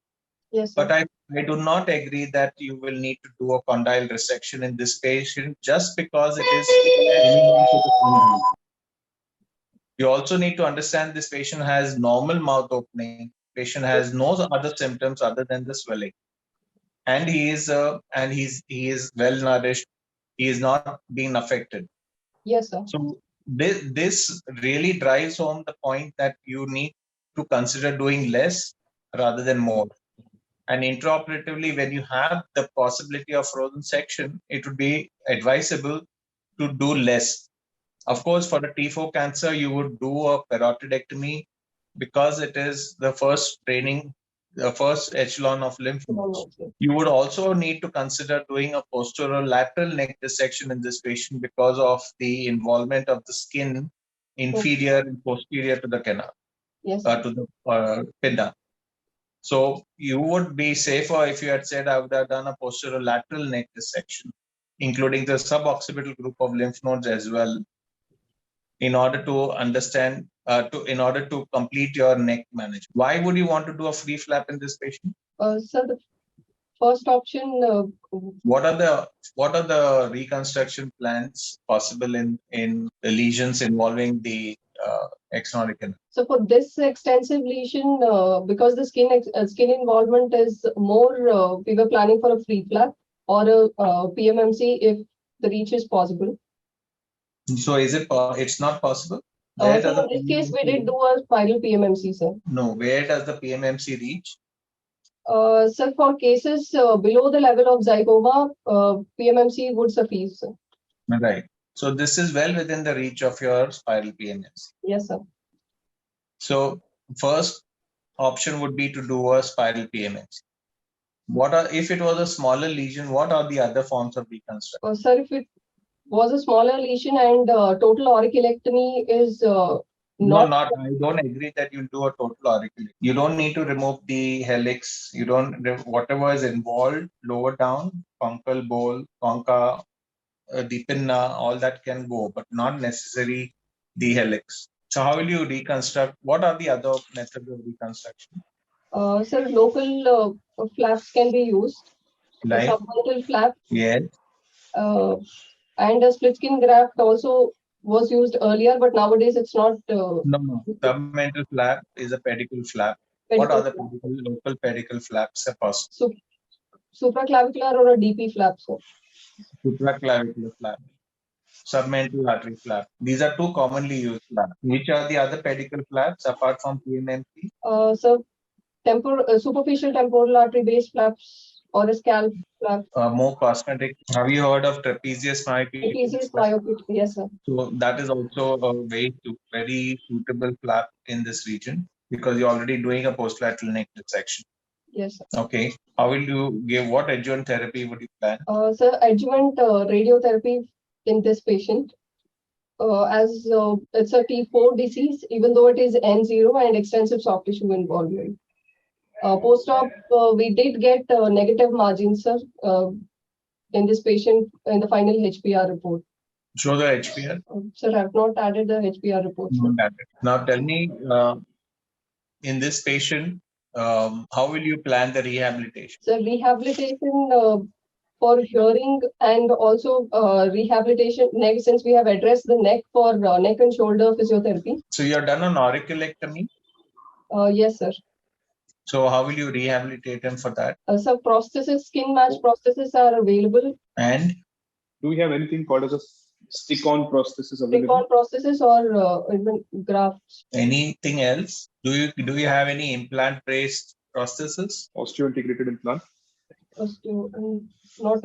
Yes, sir. But I do not agree that you will need to do a condyle resection in this patient just because it is relevant to the condyle. You also need to understand this patient has normal mouth opening. Patient has no other symptoms other than the swelling, and he is well nourished. He is not being affected. Yes, sir. So this really drives home the point that you need to consider doing less rather than more. And intraoperatively, when you have the possibility of frozen section, it would be advisable to do less. Of course, for the T4 cancer, you would do a parotidectomy because it is the first echelon of lymph nodes. You would also need to consider doing a posterolateral neck dissection in this patient because of the involvement of the skin inferior and posterior to the canal, Yes. to the pinna. So you would be safer if you had said I would have done a posterolateral neck dissection, including the suboccipital group of lymph nodes as well, in order to understand, in order to complete your neck management. Why would you want to do a free flap in this patient? Sir, the first option. What are the reconstruction plans possible in the lesions involving the external canal? So for this extensive lesion, because the skin involvement is more, we were planning for a free flap or a PMMC if the reach is possible. So is it? It's not possible. So in this case, we did do a spiral PMMC, sir. No, where does the PMMC reach? Sir, for cases below the level of zygoma, PMMC would suffice, sir. Right. So this is well within the reach of your spiral PMMC. Yes, sir. So first option would be to do a spiral PMMC. If it was a smaller lesion, what are the other forms of reconstruction? Sir, if it was a smaller lesion and total auriculectomy is I don't agree that you'll do a total auriculectomy. You don't need to remove the helix. You don't, whatever is involved lower down, conchal bowl, concha, the pinna, all that can go, but not necessarily the helix. So how will you reconstruct? What are the other methods of reconstruction? Sir, local flaps can be used. Like? Submental flap. Yes. And a split skin graft also was used earlier, but nowadays it's not. No. Submental flap is a pedicle flap. What are the local pedicle flaps are possible? Supraclavicular or a DP flap, sir. Supraclavicular flap. Submental artery flap. These are two commonly used flaps. Which are the other pedicle flaps apart from PMMC? So, superficial temporal artery based flaps or a scalp flap. More cosmetic. Have you heard of trapezius myopia? Trapezius myopia, yes, sir. So that is also a very suitable flap in this region because you're already doing a posterolateral neck dissection. Yes, sir. Okay. How will you give? What adjuvant therapy would you plan? So adjuvant radiotherapy in this patient, as it's a T4 disease, even though it is N0 and extensive soft tissue involvement. Post-op, we did get negative margins, sir, in this patient in the final HPR report. Show the HPR. Sir, I have not added the HPR report. Not added. Now tell me, in this patient, how will you plan the rehabilitation? So rehabilitation for hearing and also rehabilitation neck, since we have addressed the neck for neck and shoulder physiotherapy. So you have done an auriculectomy. Yes, sir. So how will you rehabilitate him for that? So prosthesis, skin match prosthesis are available. And do we have anything called as a stick-on prosthesis available? Stick-on prosthesis or even grafts. Anything else? Do you have any implant-based prosthesis? Osteo-integrated implant. Not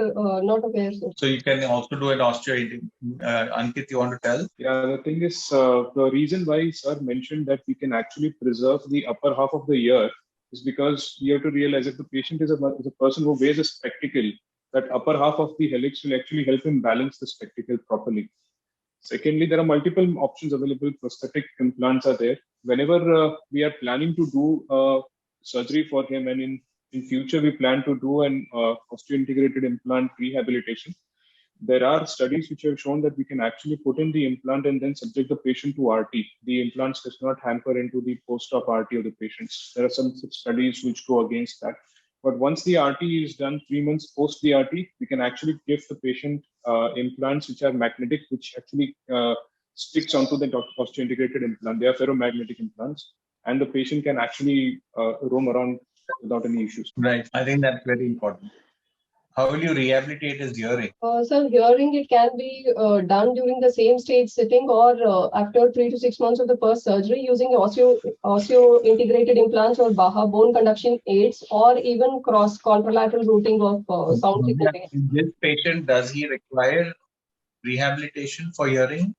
aware, sir. So you can also do an osteo. Ankit, you want to tell? Yeah, the thing is, the reason why sir mentioned that we can actually preserve the upper half of the ear is because you have to realize if the patient is a person who wears a spectacle, that upper half of the helix will actually help him balance the spectacle properly. Secondly, there are multiple options available. Prosthetic implants are there. Whenever we are planning to do surgery for him, and in future we plan to do an osteo-integrated implant rehabilitation, there are studies which have shown that we can actually put in the implant and then subject the patient to RT. The implants does not hamper into the post-op RT of the patients. There are some studies which go against that. But once the RT is done, 3 months post the RT, we can actually give the patient implants which are magnetic, which actually sticks onto the osteo-integrated implant. They are ferromagnetic implants, and the patient can actually roam around without any issues. Right. I think that's very important. How will you rehabilitate his hearing? So hearing, it can be done during the same stage sitting or after 3 to 6 months of the first surgery using osteo-integrated implants or BAHA bone conduction aids, or even contralateral routing of sound signaling. In this patient, does he require rehabilitation for hearing?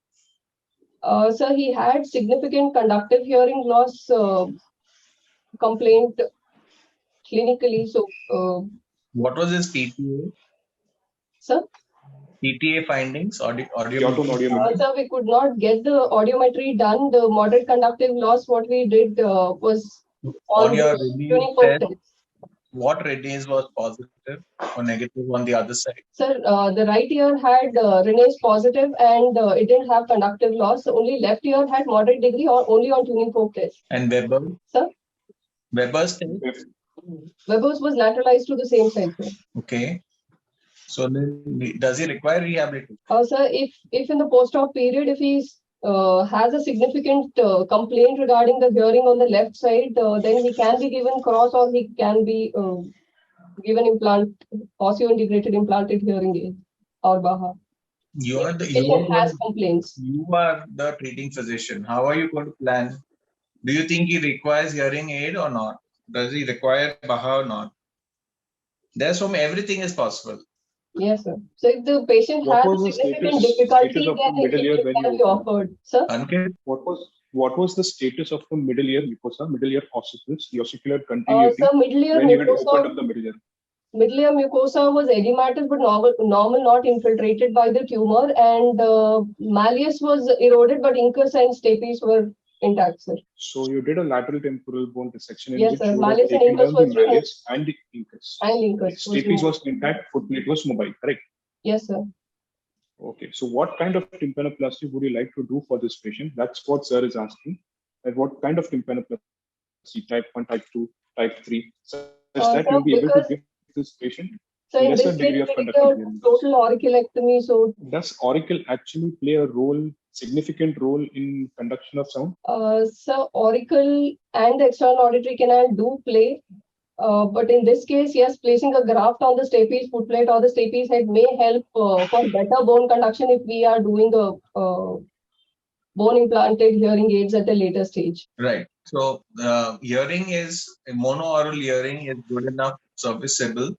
So he had significant conductive hearing loss complaint clinically. So what was his TTA? Sir? TTA findings, audiometry. So we could not get the audiometry done. The moderate conductive loss, what we did was on your tuning fork test. What readings was positive or negative on the other side? Sir, the right ear had Rene's positive and it didn't have conductive loss. Only left ear had moderate degree or only on tuning fork test. And Weber? Sir? Weber's test? Weber's was lateralized to the same side, sir. Okay. So then, does he require rehabilitation? Sir, if in the post-op period, if he has a significant complaint regarding the hearing on the left side, then he can be given cross or he can be given implant, osteo-integrated implanted hearing aid or BAHA. You are the treating physician. How are you going to plan? Do you think he requires hearing aid or not? Does he require BAHA or not? There's everything is possible. Yes, sir. So if the patient has significant difficulty, then it can be offered. Sir? Ankit? What was the status of the middle ear mucosa, middle ear ossicles, the ossicular continuity? So middle ear when you had mucosa, opened up the middle ear? Middle ear mucosa was edematous but normal, not infiltrated by the tumor, and malleus was eroded, but incus and stapes were intact, sir. So you did a lateral temporal bone dissection in yes, which sir. you Malleus have taken down the malleus and the incus. Stapes was intact, footplate was mobile, correct? Yes, sir. Okay, so what kind of tympanoplasty would you like to do for this patient? That's what sir is asking. And what kind of tympanoplasty, type 1, type 2, type 3, such that you'll be able to give this patient lesser degree of conductive hearing. Total auriculectomy. So does auricle actually play a significant role in conduction of sound? So auricle and the external auditory canal do play. But in this case, yes, placing a graft on the stapes footplate or the stapes head may help for better bone conduction if we are doing a bone implanted hearing aids at a later stage. Right. So monoaural hearing is good enough, serviceable.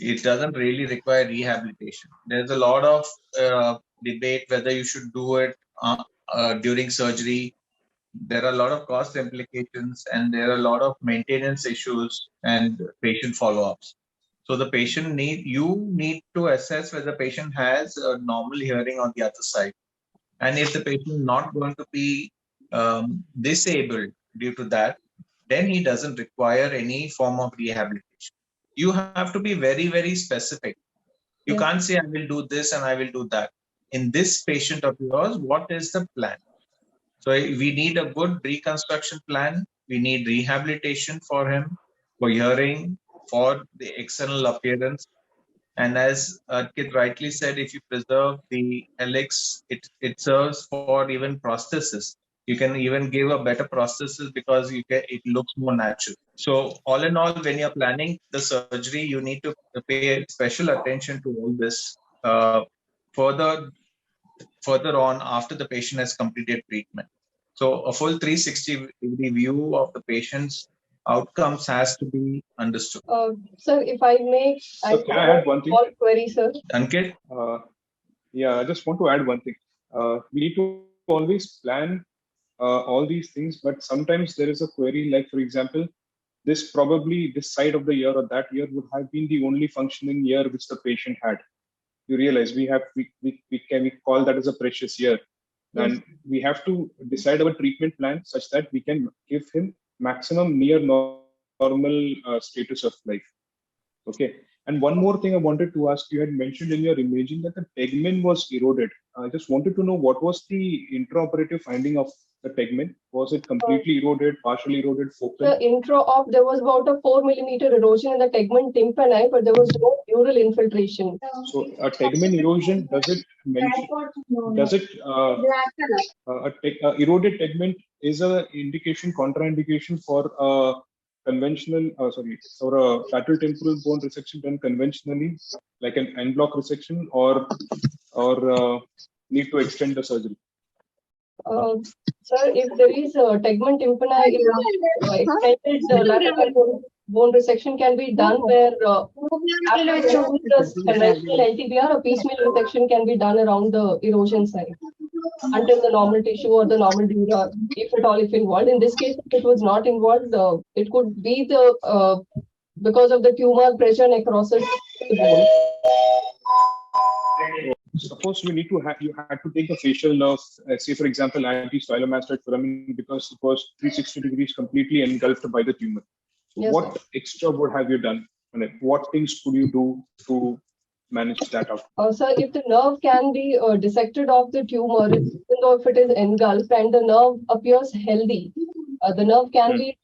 It doesn't really require rehabilitation. There's a lot of debate whether you should do it during surgery. There are a lot of cost implications and there are a lot of maintenance issues and patient follow-ups. So the patient you need to assess whether the patient has a normal hearing on the other side. And if the patient is not going to be disabled due to that, then he doesn't require any form of rehabilitation. You have to be very, very specific. You can't say, I will do this and I will do that. In this patient of yours, what is the plan? So we need a good reconstruction plan we need rehabilitation for him, for hearing, for the external appearance. And as Kit rightly said, if you preserve the helix, it serves for even prosthesis. You can even give a better prosthesis because it looks more natural. So all in all, when you're planning the surgery, you need to pay special attention to all this further on after the patient has completed treatment. So a full 360-degree view of the patient's outcomes has to be understood. Sir, if I may, can I add one thing? All query, sir. Ankit? Yeah, I just want to add one thing. We need to always plan all these things, but sometimes there is a query, like for example, this side of the year or that year would have been the only functioning year which the patient had. You realize we call that as a precious year. Yes. And we have to decide our treatment plan such that we can give him maximum near normal status of life. Okay. And one more thing I wanted to ask, you had mentioned in your imaging that the tegmen was eroded. I just wanted to know what was the intraoperative finding of the tegmen? Was it completely eroded, partially eroded, focal? The intraop, there was about a 4 millimeter erosion in the tegmen tympani, but there was no neural infiltration. So a tegmen erosion, eroded tegment is a indication, contraindication for conventional, for a lateral temporal bone resection done conventionally, like an en bloc resection, or need to extend the surgery? Sir, if there is a tegmen tympani, extended lateral bone resection can be done where after the conventional LTBR, a piecemeal resection can be done around the erosion site until the normal tissue or the normal dura, if at all, if involved. In this case, if it was not involved, it could be the because of the tumor pressure necrosis to the bone. Suppose you had to take the facial nerve, say for example, anti-stylomastoid foramen, because it was 360 degrees completely engulfed by the tumor. Yes, what extra would have you done? What things could you do to manage that out? Sir, if the nerve can be dissected off the tumor, even though if it is engulfed and the nerve appears healthy, the nerve can be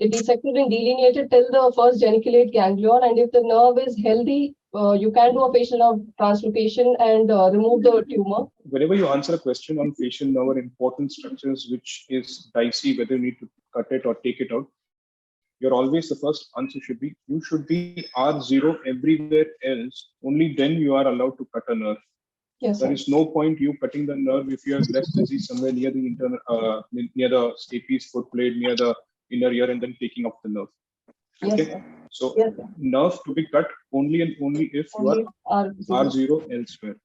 dissected and delineated till the first geniculate ganglion. And if the nerve is healthy, you can do a facial nerve translocation and remove the tumor. Whenever you answer a question on facial nerve or important structures, which is dicey, whether you need to cut it or take it out, you're always, the first answer should be, you should be R0 everywhere else. Only then you are allowed to cut a nerve. Yes, there is no point you cutting the nerve if you have left disease somewhere near the internal, near the stapes, foot plate, near the inner ear, and then taking off the nerve. Yes, okay. Sir. So Yes, sir. nerve to be cut only and only if Only you are R0 elsewhere.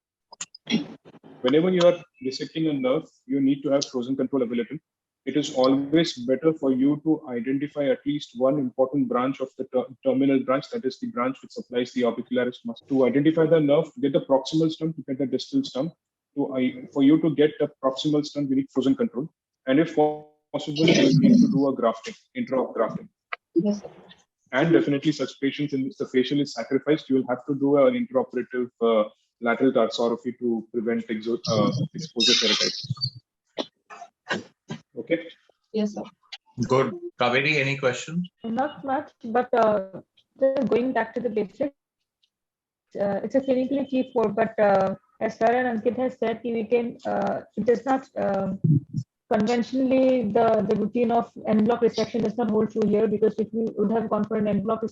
Whenever you are dissecting a nerve, you need to have frozen control available. It is always better for you to identify at least one important branch of the terminal branch, that is the branch which supplies the orbicularis muscle. To identify the nerve, to get the proximal stump, to get the distal stump. For you to get the proximal stump, you need frozen control. And if possible, you need to do a grafting, intra-op grafting. Yes, sir. And definitely such patients in which the facial is sacrificed, you will have to do an intraoperative lateral tarsorrhaphy to prevent exposure keratitis. Okay. Yes, sir. Good. Kaveri, any questions? Not much, but just going back to the basics, it's a clinically T4, but as Sarah and Ankit has said, we can, it is not conventionally the routine of en bloc resection does not hold true here, because if we would have gone for an en bloc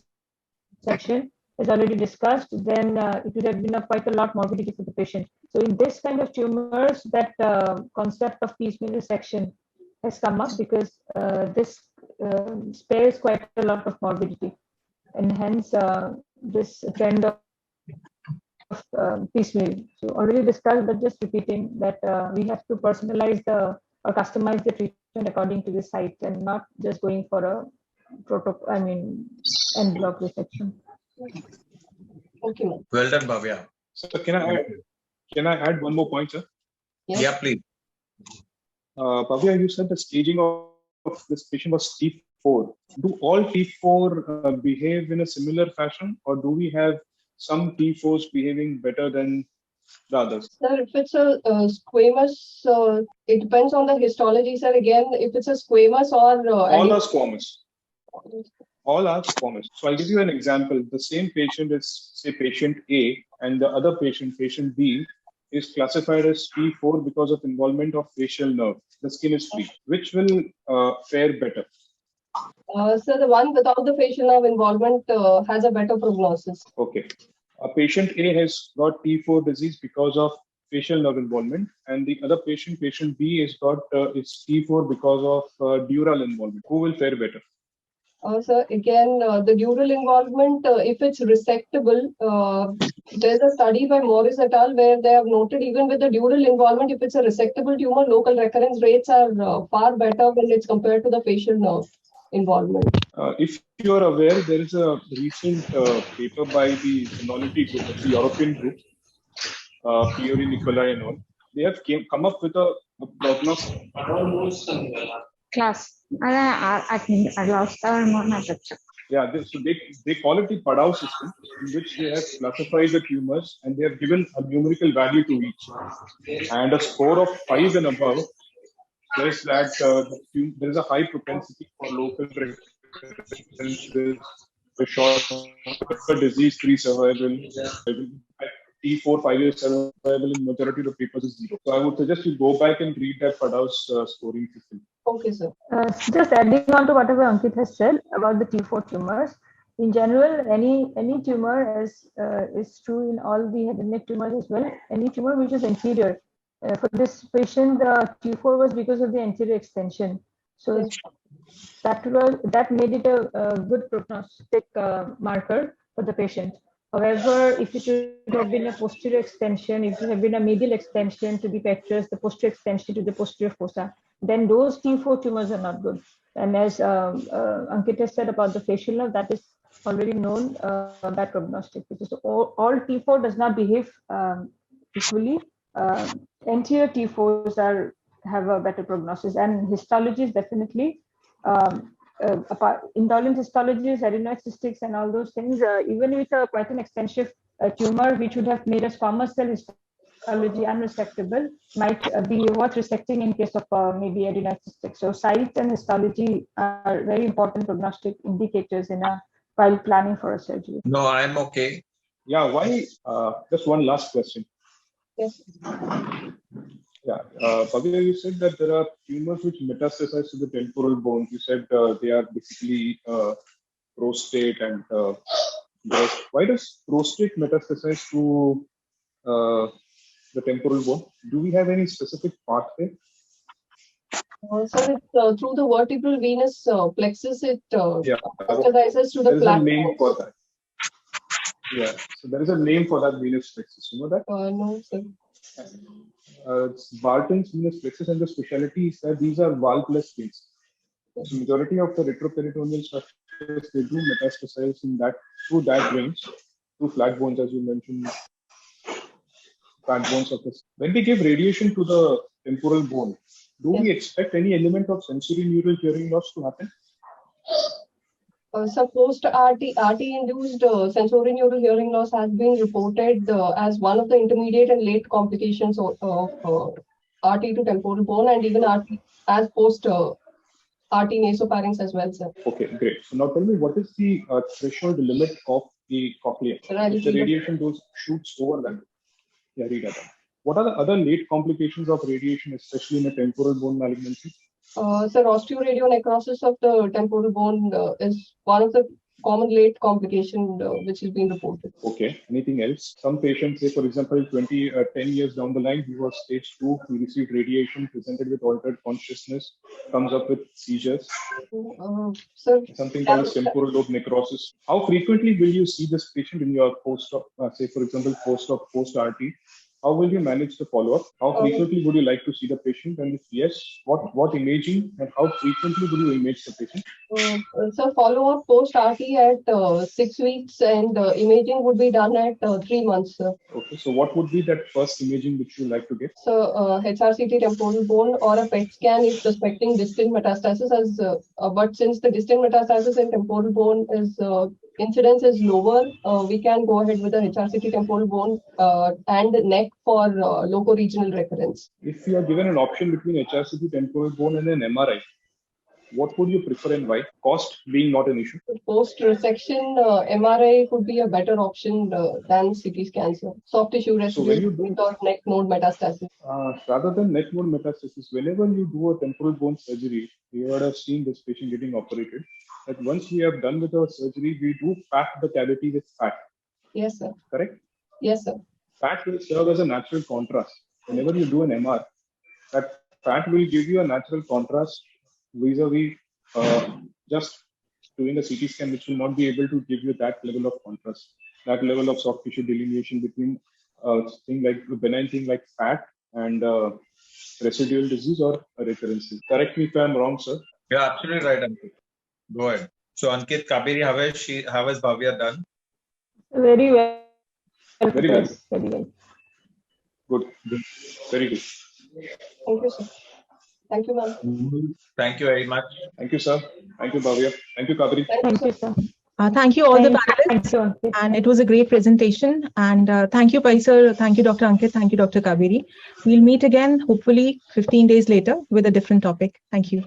resection, as already discussed, then it would have been quite a lot morbidity for the patient. So in this kind of tumors, that concept of piecemeal resection has come up because this spares quite a lot of morbidity, and hence this trend of piecemeal. So already discussed, but just repeating that we have to personalize or customize the treatment according to the site, and not just going for a protocol. I mean, en bloc resection. Okay. Well done, Bhavya. So can I add one more point, sir? Yes. Yeah, please. Bhavya, you said the staging of this patient was T4. Do all T4 behave in a similar fashion, or do we have some T4s behaving better than the others? Sir, if it's a squamous, it depends on the histology, sir. Again, if it's a squamous or All are squamous. All are squamous. So I'll give you an example. The same patient is, say, patient A, and the other patient, patient B, is classified as T4 because of involvement of facial nerve. The skin is free. Which will fare better? So the one without the facial nerve involvement has a better prognosis. Okay. Patient A has got T4 disease because of facial nerve involvement, and the other patient, patient B, has got its T4 because of dural involvement. Who will fare better? So again, the dural involvement, if it's resectable, there's a study by Morris et al. Where they have noted even with the dural involvement, if it's a resectable tumor, local recurrence rates are far better when it's compared to the facial nerve involvement. If you are aware, there is a recent paper by the Pathology group, it's a European group, Piori, Nicolai and all. They have come up with a prognosis. Class. I think I lost our monitor. Yeah, they call it the Padau system, in which they have classified the tumors and they have given a numerical value to each. And a score of 5 and above says that there is a high propensity for local recurrences, the short disease-free survival, T4 5-year survival in majority of the papers is 0. So I would suggest you go back and read that Padau's scoring system. Okay, sir. Just adding on to whatever Ankit has said about the T4 tumors. In general, any tumor is true in all the head and neck tumors as well. Any tumor which is anterior. For this patient, the T4 was because of the anterior extension. So Yes. that made it a good prognostic marker for the patient. However, if it would have been a posterior extension, if it would have been a medial extension to the pectorals, the posterior extension to the posterior fossa, then those T4 tumors are not good. And as Ankit has said about the facial nerve, that is already known bad prognostic, because all T4 does not behave equally. Anterior T4s have a better prognosis, and histology is definitely indolent histologies, adenoid cystics, and all those things. Even with quite an extensive tumor, which would have made a squamous cell histology unresectable, might be worth resecting in case of maybe adenoid cystics. So size and histology are very important prognostic indicators while planning for a surgery. No, I'm okay. Yeah, why? Just one last question. Yes. Yeah, Bhavya, you said that there are tumors which metastasize to the temporal bone. You said they are basically prostate and breast. Why does prostate metastasize to the temporal bone? Do we have any specific pathway? Sir, it's through the vertebral venous plexus, it metastasizes to the There is a flat name bones. for that. Yeah, so there is a name for that venous plexus. You know that? No, sir. It's Barton's venous plexus, and the specialty is that these are valveless veins. So majority of the retroperitoneal structures, they do metastasize in that through that range, through flat bones, as you mentioned, flat bones of this. When we give radiation to the temporal bone, do we expect any element of sensory neural hearing loss to happen? So post-RT-induced sensorineural hearing loss has been reported as one of the intermediate and late complications of RT to temporal bone, and even RT as post-RT nasopharynx as well, sir. Okay, great. So now tell me, what is the threshold limit of the cochlea? If the radiation dose shoots over that. Yeah, read that. What are the other late complications of radiation, especially in a temporal bone malignancy? Sir, osteoradionecrosis of the temporal bone is one of the common late complication which is being reported. Okay. Anything else? Some patients, say, for example, 10 years down the line, he was stage 2, he received radiation, presented with altered consciousness, comes up with seizures. Sir, something called temporal lobe necrosis. How frequently will you see this patient in your post-op, say, for example, post-RT? How will you manage the follow-up? How frequently would you like to see the patient? And if yes, what imaging and how frequently would you image the patient? So follow-up post-RT at 6 weeks, and imaging would be done at 3 months, sir. Okay, so what would be that first imaging which you like to get? So HRCT temporal bone or a PET scan if suspecting distant metastasis, but since the distant metastasis in temporal bone is incidence is lower, we can go ahead with the HRCT temporal bone and neck for loco-regional recurrence. If you are given an option between HRCT temporal bone and an MRI, what would you prefer and why? Cost being not an issue. Post-resection, MRI could be a better option than CT scans. Soft tissue residue or neck node metastasis. Rather than neck node metastasis, whenever you do a temporal bone surgery, you would have seen this patient getting operated. That once we are done with our surgery, we do pack the cavity with fat. Yes, sir. Correct? Yes, sir. Fat will serve as a natural contrast. Whenever you do an MR, that fat will give you a natural contrast vis-a-vis just doing a CT scan, which will not be able to give you that level of contrast, that level of soft tissue delineation between thing like benign thing like fat and residual disease or recurrence. Correct me if I'm wrong, sir. You're absolutely right, Ankit. Go ahead. So Ankit, Kabiri, how has Bhavya done? Very well. Very well. Very well. Good. Very good. Thank you, sir. Thank you, ma'am. Thank you very much. Thank you, sir. Thank you, Bhavya. Thank you, Kabiri. Thank you, sir. Thank you all the panelists. Thank you, Ankit. And it was a great presentation. And thank you, Paisar. Thank you, Dr. Ankit. Thank you, Dr. Kabiri. We'll meet again, hopefully 15 days later with a different topic. Thank you.